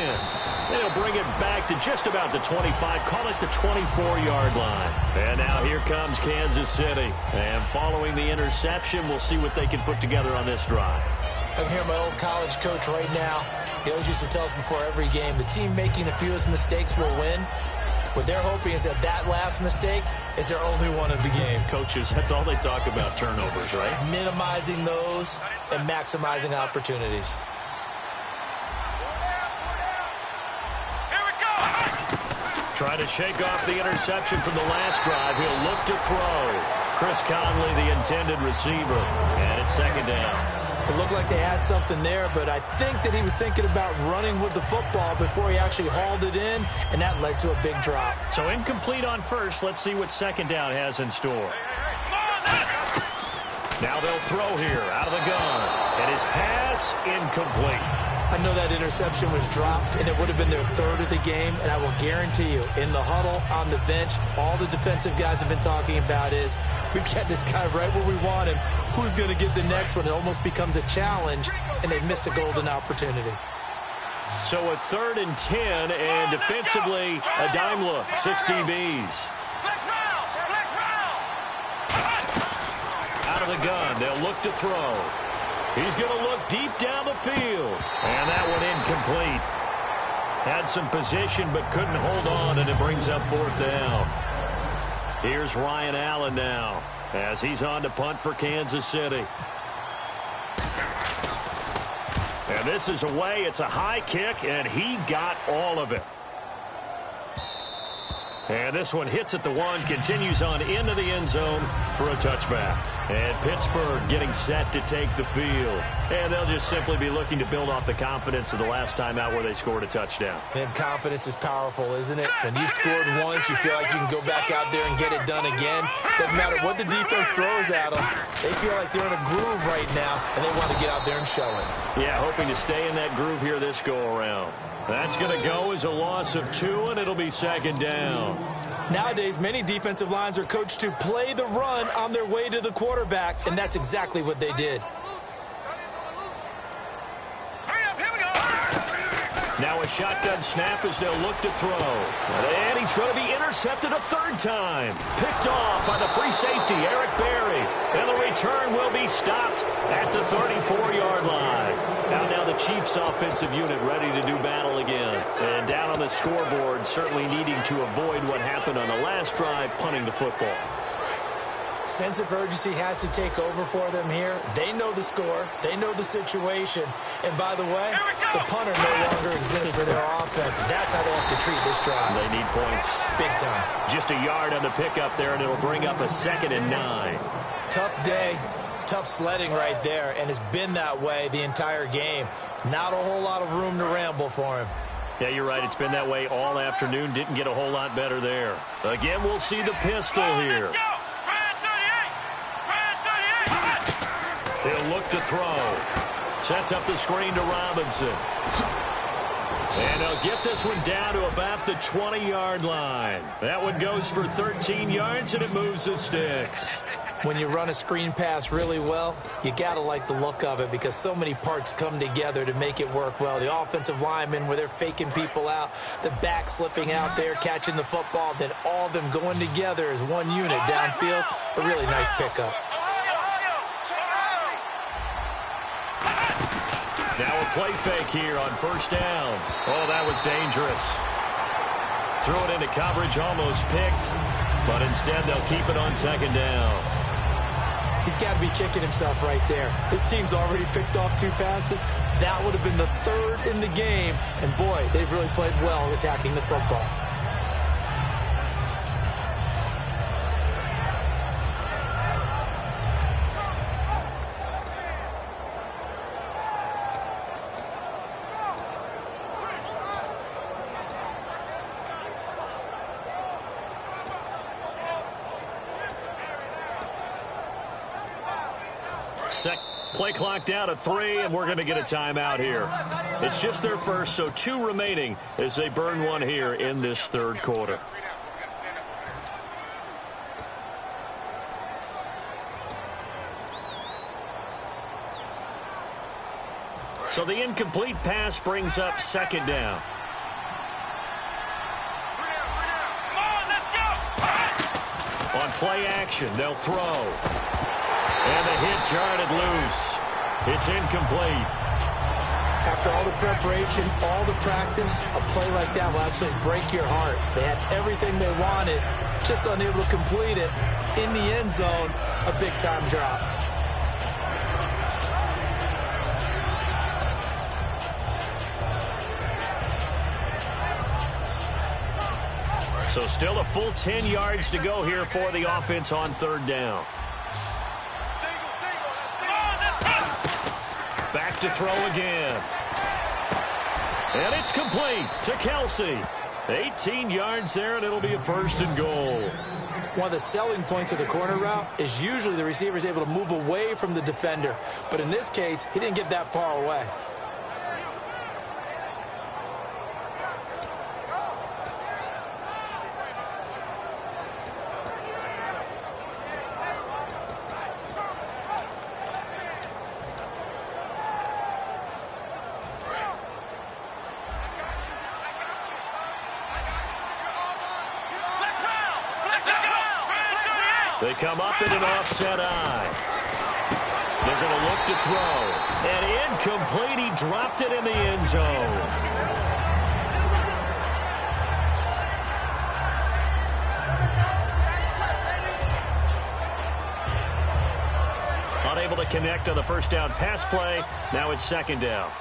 They'll bring it back to just about the 25. Call it the 24-yard line. And now here comes Kansas City. And following the interception, we'll see what they can put together on this drive. I can hear my old college coach right now. He always used to tell us before every game, the team making the fewest mistakes will win. What they're hoping is that that last mistake is their only one of the game. Coaches, that's all they talk about, turnovers, right? Minimizing those and maximizing opportunities. Trying to shake off the interception from the last drive. He'll look to throw. Chris Conley, the intended receiver, and it's second down. It looked like they had something there, but I think that he was thinking about running with the football before he actually hauled it in, and that led to a big drop. So incomplete on first. Let's see what second down has in store. Now they'll throw here out of the gun, and his pass incomplete. I know that interception was dropped, and it would have been their third of the game, and I will guarantee you, in the huddle, on the bench, all the defensive guys have been talking about is, we've got this guy right where we want him. Who's going to get the next one? It almost becomes a challenge, and they've missed a golden opportunity. So a 3rd and 10, and defensively, a dime look, 6 DBs. Out of the gun, they'll look to throw. He's going to look deep down the field. And that one incomplete. Had some position but couldn't hold on, and it brings up 4th down. Here's Ryan Allen now as he's on to punt for Kansas City. And this is away. It's a high kick, and he got all of it. And this one hits at the 1, continues on into the end zone for a touchback. And Pittsburgh getting set to take the field. And they'll just simply be looking to build off the confidence of the last time out where they scored a touchdown. And confidence is powerful, isn't it? When you've scored once, you feel like you can go back out there and get it done again. Doesn't matter what the defense throws at them. They feel like they're in a groove right now, and they want to get out there and show it. Yeah, hoping to stay in that groove here this go-around. That's going to go as a loss of 2, and it'll be second down. Nowadays, many defensive lines are coached to play the run on their way to the quarterback, and that's exactly what they did. Now a shotgun snap as they'll look to throw. And he's going to be intercepted a 3rd time. Picked off by the free safety, Eric Berry. And the return will be stopped at the 34-yard line. Now the Chiefs offensive unit ready to do battle again. And down on the scoreboard, certainly needing to avoid what happened on the last drive, punting the football. Sense of urgency has to take over for them here. They know the score. They know the situation. And by the way, the punter no longer exists for their offense. That's how they have to treat this drive. They need points. Big time. Just a yard on the pickup there, and it'll bring up a 2nd and 9. Tough day. Tough sledding right there, and it's been that way the entire game. Not a whole lot of room to ramble for him. Yeah, you're right. It's been that way all afternoon. Didn't get a whole lot better there. Again, we'll see the pistol here. He'll look to throw. Sets up the screen to Robinson. And he'll get this one down to about the 20-yard line. That one goes for 13 yards, and it moves the sticks. When you run a screen pass really well, you got to like the look of it because so many parts come together to make it work well. The offensive linemen, where they're faking people out, the back slipping out there, catching the football, then all of them going together as one unit downfield. A really nice pickup. Now a play fake here on 1st down. Oh, that was dangerous. Threw it into coverage, almost picked, but instead they'll keep it on 2nd down. He's got to be kicking himself right there. His team's already picked off 2 passes. That would have been the 3rd in the game. And, boy, they've really played well attacking the football. Play clock down to 3, and we're going to get a timeout here. It's just their first, so 2 remaining as they burn one here in this 3rd quarter. So the incomplete pass brings up 2nd down. On play action, they'll throw. And the hit jarred it loose. It's incomplete. After all the preparation, all the practice, a play like that will absolutely break your heart. They had everything they wanted, just unable to complete it. In the end zone, a big-time drop. So still a full 10 yards to go here for the offense on third down. Back to throw again. And it's complete to Kelsey. 18 yards there, and it'll be a first and goal. One of the selling points of the corner route is usually the receiver is able to move away from the defender. But in this case, he didn't get that far away. They come up in an offset eye. They're going to look to throw. And incomplete. He dropped it in the end zone. Unable to connect on the first down pass play. Now it's second down.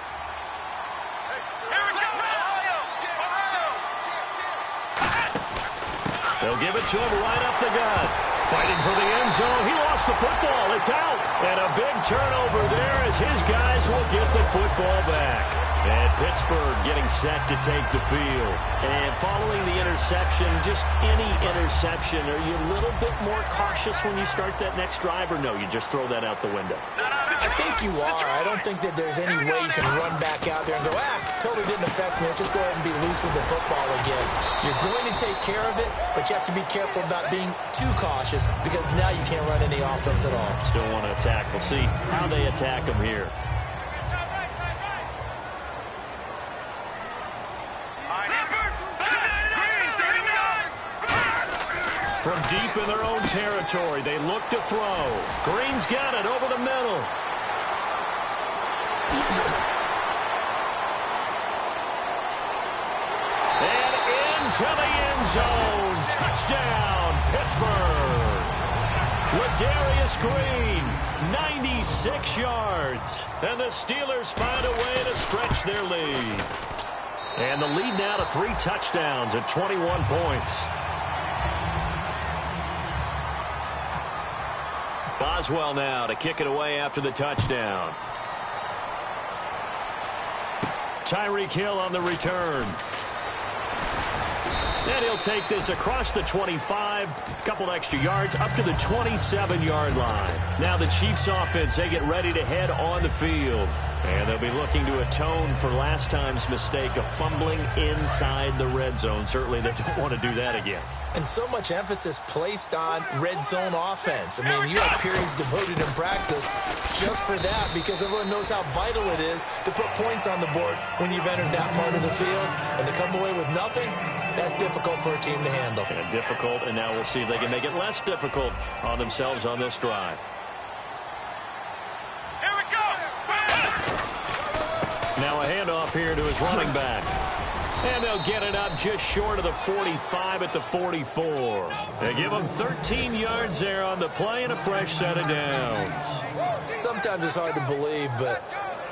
They'll give it to him right up the gut. Fighting for the end zone. He lost the football. It's out. And a big turnover there as his guys will get the football back. And Pittsburgh getting set to take the field. And following the interception, just any interception, are you a little bit more cautious when you start that next drive, or no, you just throw that out the window? I think you are. I don't think that there's any way you can run back out there and go, totally didn't affect me. Let's just go ahead and be loose with the football again. You're going to take care of it, but you have to be careful about being too cautious because now you can't run any offense at all. Still want to attack. We'll see how they attack them here. From deep in their own territory, they look to throw. Green's got it over the middle. And into the end zone. Touchdown, Pittsburgh. Ladarius Green, 96 yards. And the Steelers find a way to stretch their lead. And the lead now to 3 touchdowns at 21 points. Boswell now to kick it away after the touchdown. Tyreek Hill on the return. And he'll take this across the 25, a couple extra yards, up to the 27-yard line. Now the Chiefs offense, they get ready to head on the field. And they'll be looking to atone for last time's mistake of fumbling inside the red zone. Certainly they don't want to do that again. And so much emphasis placed on red zone offense. I mean, you have periods devoted in practice just for that because everyone knows how vital it is to put points on the board when you've entered that part of the field. And to come away with nothing, that's difficult for a team to handle. And difficult, and now we'll see if they can make it less difficult on themselves on this drive. Here we go! Now a handoff here to his running back. And they'll get it up just short of the 45 at the 44. They give them 13 yards there on the play and a fresh set of downs. Sometimes it's hard to believe, but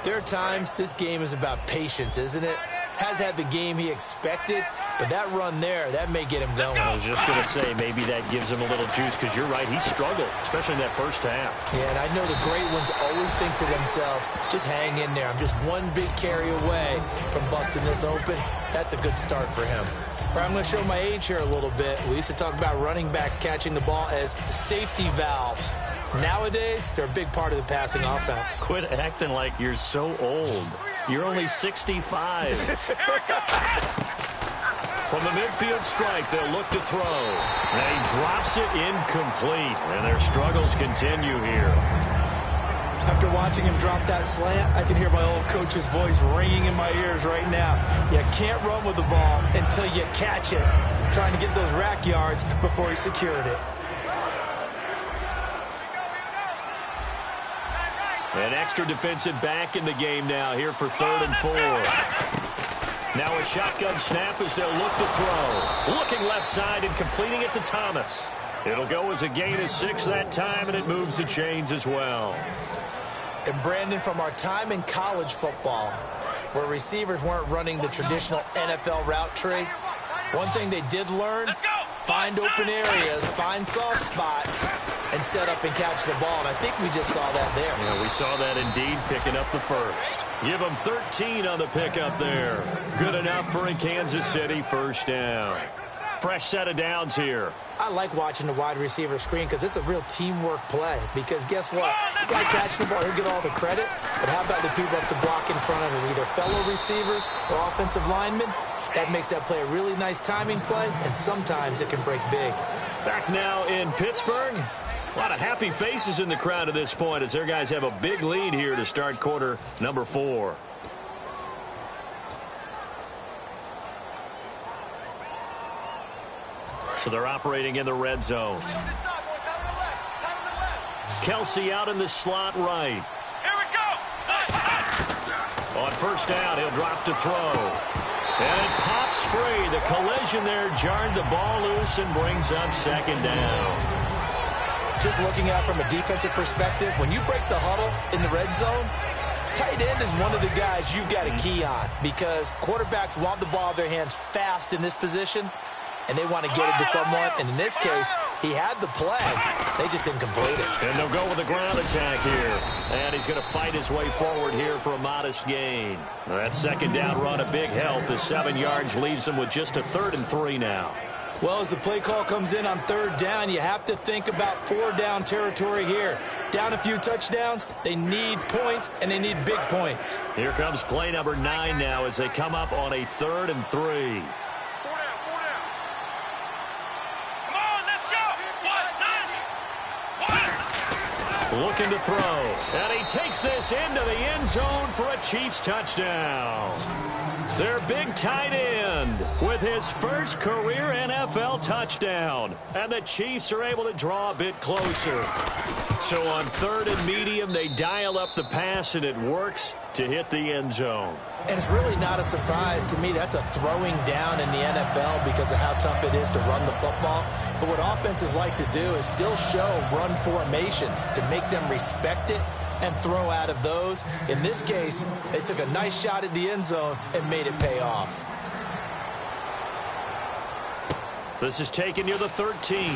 there are times this game is about patience, isn't it? Has had the game he expected, but that run there, that may get him going. I was just going to say, maybe that gives him a little juice, because you're right, he struggled, especially in that first half. Yeah, and I know the great ones always think to themselves, just hang in there. I'm just one big carry away from busting this open. That's a good start for him. All right, I'm going to show my age here a little bit. We used to talk about running backs catching the ball as safety valves. Nowadays, they're a big part of the passing offense. Quit acting like you're so old. You're only 65. From the midfield strike, they'll look to throw. And he drops it incomplete. And their struggles continue here. After watching him drop that slant, I can hear my old coach's voice ringing in my ears right now. You can't run with the ball until you catch it. Trying to get those rack yards before he secured it. An extra defensive back in the game now here for 3rd and 4. Now a shotgun snap as they'll look to throw. Looking left side and completing it to Thomas. It'll go as a gain of 6 that time, and it moves the chains as well. And Brandon, from our time in college football, where receivers weren't running the traditional NFL route tree, one thing they did learn, find open areas, find soft spots, and set up and catch the ball. And I think we just saw that there. Yeah, we saw that indeed, picking up the first. Give them 13 on the pickup there. Good enough for a Kansas City first down. Fresh set of downs here. I like watching the wide receiver screen because it's a real teamwork play. Because guess what? The guy catching the ball, he'll get all the credit. But how about the people up to block in front of him, either fellow receivers or offensive linemen? That makes that play a really nice timing play, and sometimes it can break big. Back now in Pittsburgh. A lot of happy faces in the crowd at this point as their guys have a big lead here to start quarter number 4. So they're operating in the red zone. Kelsey out in the slot right. Here we go. On first down, he'll drop to throw. And it pops free. The collision there jarred the ball loose and brings up 2nd down. Just looking at from a defensive perspective, when you break the huddle in the red zone, tight end is one of the guys you've got a key on because quarterbacks want the ball in their hands fast in this position, and they want to get it to someone. And in this case, he had the play. They just didn't complete it. And they'll go with a ground attack here. And he's going to fight his way forward here for a modest gain. That 2nd down run, a big help as 7 yards leaves him with just a 3rd and 3 now. Well, as the play call comes in on 3rd down, you have to think about 4-down territory here. Down a few touchdowns, they need points, and they need big points. Here comes play number 9 now as they come up on a 3rd and 3. 4 down. Come on, let's go. 1, 9. Looking to throw. And he takes this into the end zone for a Chiefs touchdown. Their big tight end with his first career NFL touchdown. And the Chiefs are able to draw a bit closer. So on 3rd and medium, they dial up the pass, and it works to hit the end zone. And it's really not a surprise to me. That's a throwing down in the NFL because of how tough it is to run the football. But what offenses like to do is still show run formations to make them respect it and throw out of those. In this case, they took a nice shot at the end zone and made it pay off. This is taken near the 13.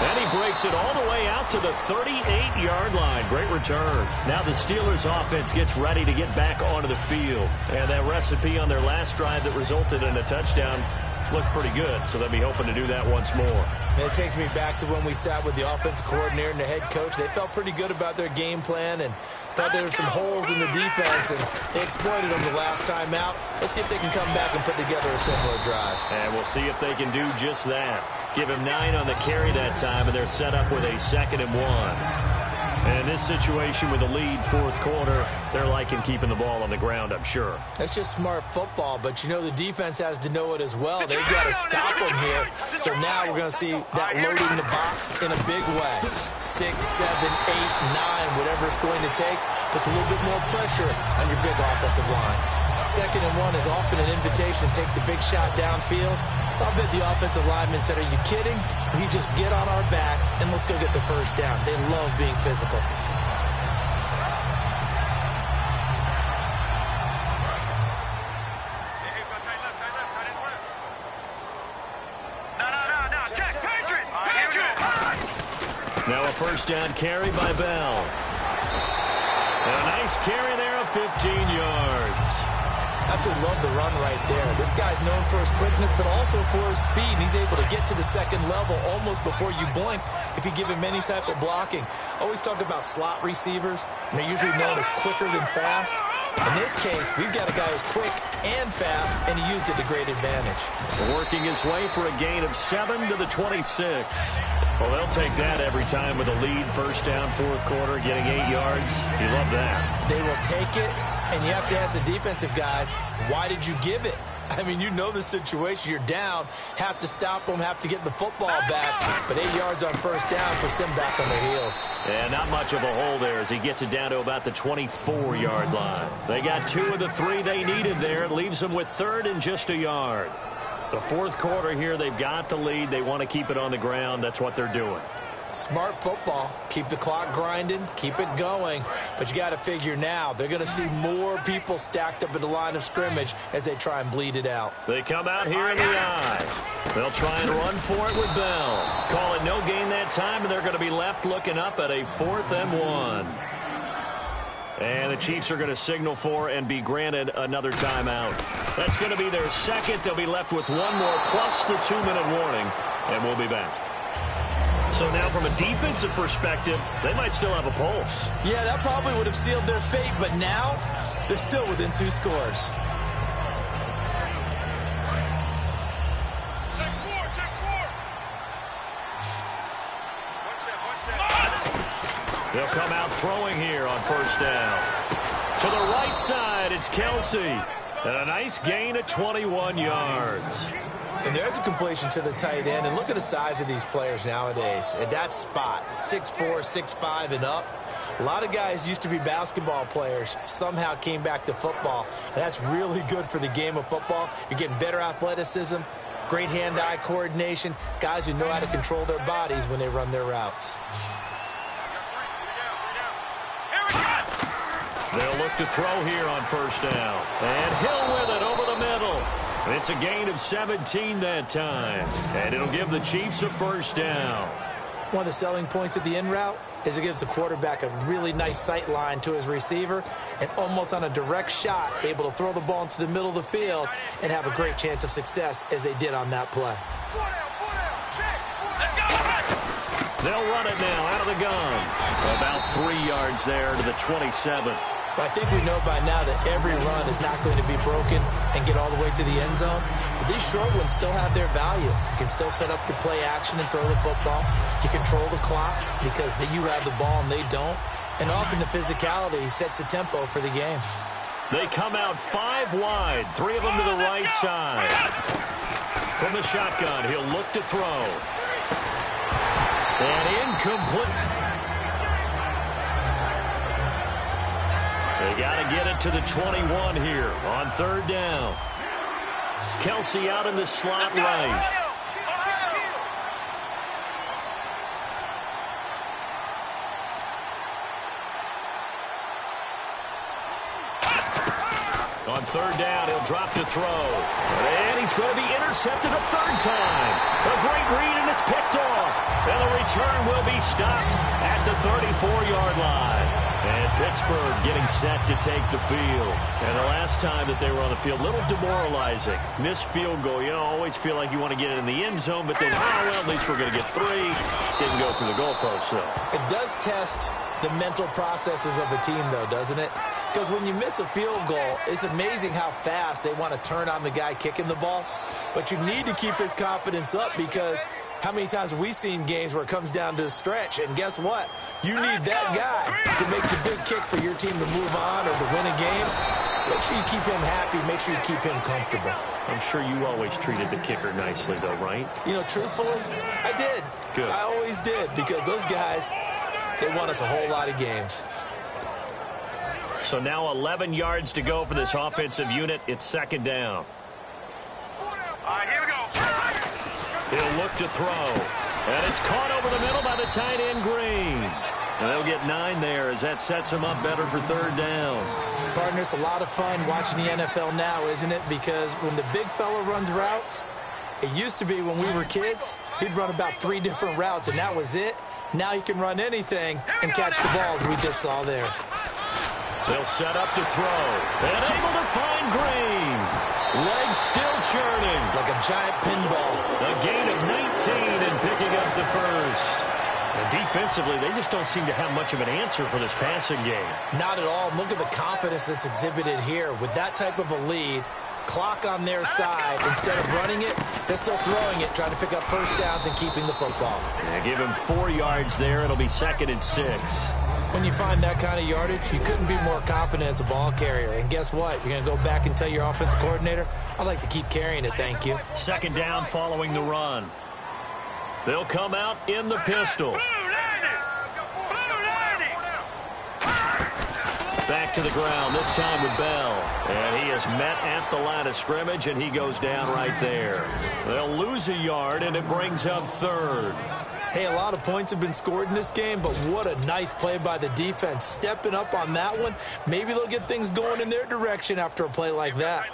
And he breaks it all the way out to the 38-yard line. Great return. Now the Steelers offense gets ready to get back onto the field. And that recipe on their last drive that resulted in a touchdown looked pretty good, so they'll be hoping to do that once more. And it takes me back to when we sat with the offensive coordinator and the head coach. They felt pretty good about their game plan and thought there were some holes in the defense, and they exploited them the last time out. Let's see if they can come back and put together a similar drive. And we'll see if they can do just that. Give him 9 on the carry that time, and they're set up with a 2nd and 1. And in this situation with the lead 4th quarter, they're liking keeping the ball on the ground, I'm sure. That's just smart football, but you know the defense has to know it as well. They've got to stop them here. So now we're going to see that loading the box in a big way. 6, 7, 8, 9, whatever it's going to take, puts a little bit more pressure on your big offensive line. 2nd and 1 is often an invitation to take the big shot downfield. I'll bet the offensive lineman said, are you kidding? We just get on our backs and let's go get the first down. They love being physical. No, Jack, Patriot! Now a first down carry by Bell. And a nice carry there of 15 yards. Absolutely love the run right there. This guy's known for his quickness, but also for his speed. He's able to get to the 2nd level almost before you blink if you give him any type of blocking. Always talk about slot receivers, and they're usually known as quicker than fast. In this case, we've got a guy who's quick and fast, and he used it to great advantage. Working his way for a gain of 7 to the 26. Well, they'll take that every time with a lead. First down, 4th quarter, getting 8 yards. You love that. They will take it, and you have to ask the defensive guys, why did you give it? I mean, you know the situation. You're down, have to stop them, have to get the football back. But 8 yards on first down puts them back on their heels. Yeah, not much of a hole there as he gets it down to about the 24-yard line. They got 2 of the 3 they needed there. It leaves them with 3rd and just a yard. The 4th quarter here, they've got the lead. They want to keep it on the ground. That's what they're doing. Smart football. Keep the clock grinding. Keep it going. But you got to figure now, they're going to see more people stacked up at the line of scrimmage as they try and bleed it out. They come out here in the eye. They'll try and run for it with Bell. Call it no gain that time, and they're going to be left looking up at a 4th and 1. And the Chiefs are going to signal for and be granted another timeout. That's going to be their 2nd. They'll be left with 1 more plus the 2-minute warning, and we'll be back. So now from a defensive perspective, they might still have a pulse. Yeah, that probably would have sealed their fate, but now they're still within 2 scores. They'll come out throwing here on first down. To the right side, it's Kelsey. And a nice gain of 21 yards. And there's a completion to the tight end. And look at the size of these players nowadays. At that spot, 6'4", 6'5", and up. A lot of guys used to be basketball players, somehow came back to football. And that's really good for the game of football. You're getting better athleticism, great hand-eye coordination, guys who know how to control their bodies when they run their routes. They'll look to throw here on first down. And Hill with it over the middle. It's a gain of 17 that time. And it'll give the Chiefs a first down. One of the selling points of the in route is it gives the quarterback a really nice sight line to his receiver and almost on a direct shot able to throw the ball into the middle of the field and have a great chance of success as they did on that play. They'll run it now out of the gun. About 3 yards there to the 27. But I think we know by now that every run is not going to be broken and get all the way to the end zone. But these short ones still have their value. You can still set up your play action and throw the football. You control the clock because you have the ball and they don't. And often the physicality sets the tempo for the game. They come out 5 wide, 3 of them to the right side. From the shotgun, he'll look to throw. And incomplete. They got to get it to the 21 here on third down. Kelsey out in the slot right. On third down, he'll drop to throw. And he's going to be intercepted a 3rd time. A great read, and it's picked off. And the return will be stopped at the 34-yard line. And Pittsburgh getting set to take the field. And the last time that they were on the field, a little demoralizing. Missed field goal. You know, always feel like you want to get it in the end zone, but then, well, at least we're going to get 3. Didn't go through the goalpost, though. It does test the mental processes of a team, though, doesn't it? Because when you miss a field goal, it's amazing how fast they want to turn on the guy kicking the ball. But you need to keep his confidence up because how many times have we seen games where it comes down to the stretch? And guess what? You need that guy to make the big kick for your team to move on or to win a game. Make sure you keep him happy. Make sure you keep him comfortable. I'm sure you always treated the kicker nicely, though, right? You know, truthfully, I did. Good. I always did because those guys, they won us a whole lot of games. So now 11 yards to go for this offensive unit. It's 2nd down. All right, here we go. He'll look to throw. And it's caught over the middle by the tight end, Green. And they'll get 9 there as that sets him up better for 3rd down. Partner, it's a lot of fun watching the NFL now, isn't it? Because when the big fella runs routes, it used to be when we were kids, he'd run about 3 different routes, and that was it. Now he can run anything and catch the balls we just saw there. They'll set up to throw. And able to find Green. Legs still churning. Like a giant pinball. A gain of 19 and picking up the 1st. And defensively, they just don't seem to have much of an answer for this passing game. Not at all. Look at the confidence that's exhibited here. With that type of a lead, clock on their side, instead of running it, they're still throwing it, trying to pick up first downs and keeping the football. Yeah, give him 4 yards there. It'll be 2nd and 6. When you find that kind of yardage, you couldn't be more confident as a ball carrier. And guess what? You're going to go back and tell your offensive coordinator, I'd like to keep carrying it, thank you. Second down following the run. They'll come out in the pistol. Back to the ground, this time with Bell. And he is met at the line of scrimmage, and he goes down right there. They'll lose a yard, and it brings up third. Hey, a lot of points have been scored in this game, but what a nice play by the defense. Stepping up on that one, maybe they'll get things going in their direction after a play like that.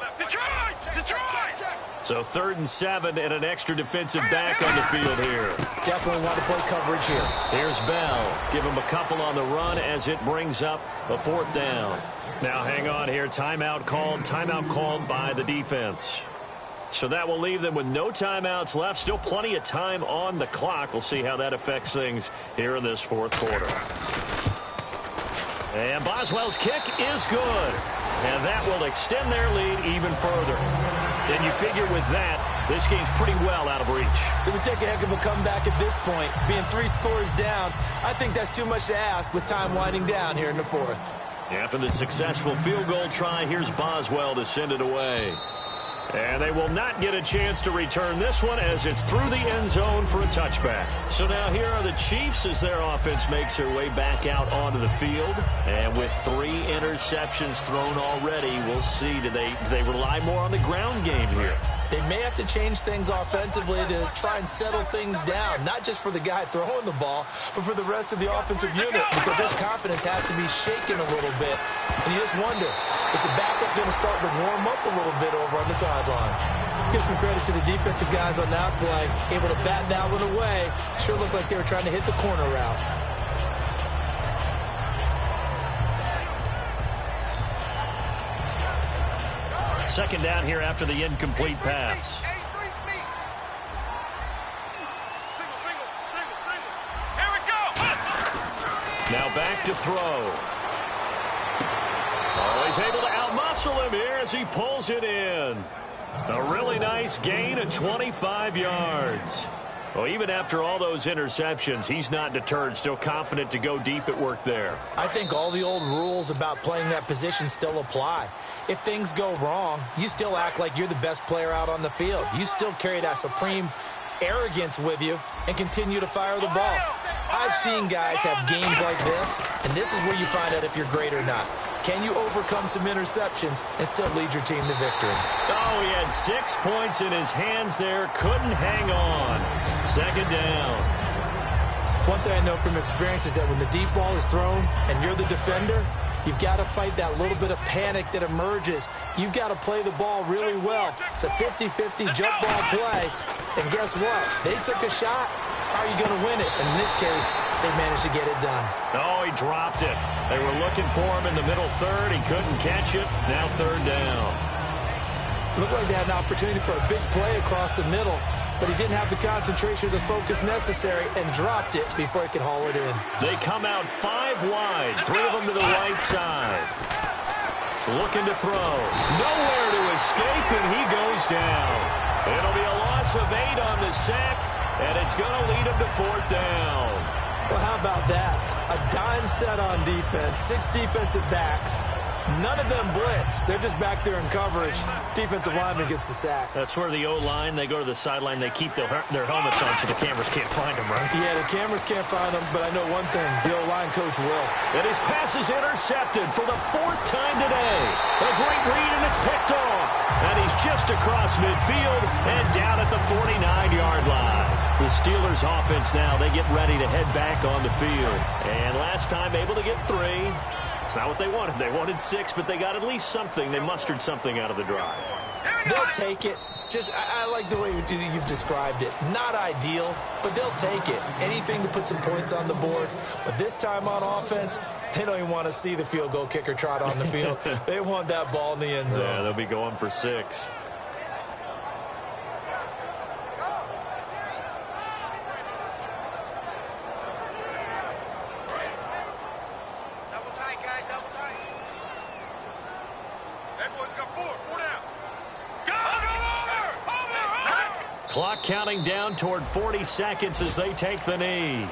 So 3rd and 7 and an extra defensive back on the field here. Definitely want to play coverage here. Here's Bell. Give him a couple on the run as it brings up a 4th down. Now hang on here. Timeout called by the defense. So that will leave them with no timeouts left. Still plenty of time on the clock. We'll see how that affects things here in this 4th quarter. And Boswell's kick is good. And that will extend their lead even further. And you figure with that, this game's pretty well out of reach. It would take a heck of a comeback at this point. Being 3 scores down, I think that's too much to ask with time winding down here in the 4th. After the successful field goal try, here's Boswell to send it away. And they will not get a chance to return this one as it's through the end zone for a touchback. So now here are the Chiefs as their offense makes their way back out onto the field. And with 3 interceptions thrown already, we'll see, do they rely more on the ground game here? They may have to change things offensively to try and settle things down, not just for the guy throwing the ball, but for the rest of the offensive unit, because his confidence has to be shaken a little bit. And you just wonder, is the backup going to start to warm up a little bit over on the sideline? Let's give some credit to the defensive guys on that play. Able to bat that one away. Sure looked like they were trying to hit the corner route. Second down here after the incomplete pass. Now back to throw. Oh, he's able to outmuscle him here as he pulls it in. A really nice gain of 25 yards. Well, even after all those interceptions, he's not deterred, still confident to go deep at work there. I think all the old rules about playing that position still apply. If things go wrong, you still act like you're the best player out on the field. You still carry that supreme arrogance with you and continue to fire the ball. I've seen guys have games like this, and this is where you find out if you're great or not. Can you overcome some interceptions and still lead your team to victory? Oh, he had 6 points in his hands there. Couldn't hang on. Second down. One thing I know from experience is that when the deep ball is thrown and you're the defender, you've got to fight that little bit of panic that emerges. You've got to play the ball really well. It's a 50-50 jump ball play. And guess what? They took a shot. How are you going to win it? And in this case, they managed to get it done. Oh, he dropped it. They were looking for him in the middle third. He couldn't catch it. Now third down. Looked like they had an opportunity for a big play across the middle, but he didn't have the concentration or the focus necessary and dropped it before he could haul it in. They come out 5 wide, 3 of them to the right side. Looking to throw. Nowhere to escape, and he goes down. It'll be a loss of 8 on the sack, and it's going to lead him to 4th down. Well, how about that? A dime set on defense, 6 defensive backs. None of them blitz. They're just back there in coverage. Defensive lineman gets the sack. That's where the O-line, they go to the sideline, they keep their helmets on so the cameras can't find them, right? Yeah, the cameras can't find them, but I know one thing. The O-line coach will. And his pass is intercepted for the 4th time today. A great read, and it's picked off. And he's just across midfield and down at the 49-yard line. The Steelers offense now, they get ready to head back on the field. And last time able to get 3. It's not what they wanted. They wanted 6, but they got at least something. They mustered something out of the drive. They'll take it. I like the way you've described it. Not ideal, but they'll take it. Anything to put some points on the board. But this time on offense, they don't even want to see the field goal kicker trot on the field. They want that ball in the end zone. Yeah, they'll be going for 6. Clock counting down toward 40 seconds as they take the knee.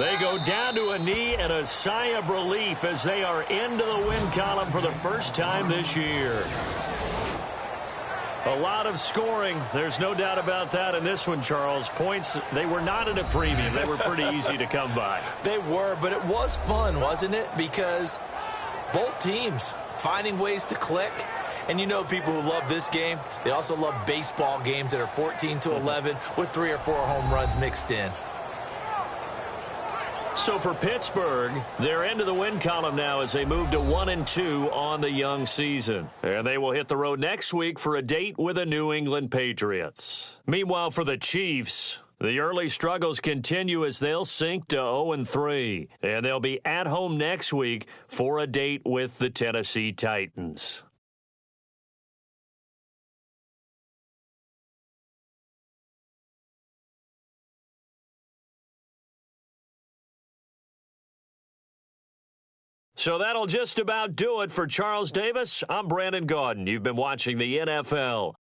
They go down to a knee and a sigh of relief as they are into the win column for the first time this year. A lot of scoring. There's no doubt about that in this one, Charles. Points, they were not at a premium. They were pretty easy to come by. They were, but it was fun, wasn't it? Because both teams finding ways to click. And you know people who love this game, they also love baseball games that are 14-11 with 3 or 4 home runs mixed in. So for Pittsburgh, they're into the win column now as they move to 1-2 on the young season. And they will hit the road next week for a date with the New England Patriots. Meanwhile, for the Chiefs, the early struggles continue as they'll sink to 0-3. And they'll be at home next week for a date with the Tennessee Titans. So that'll just about do it for Charles Davis. I'm Brandon Gaudin. You've been watching the NFL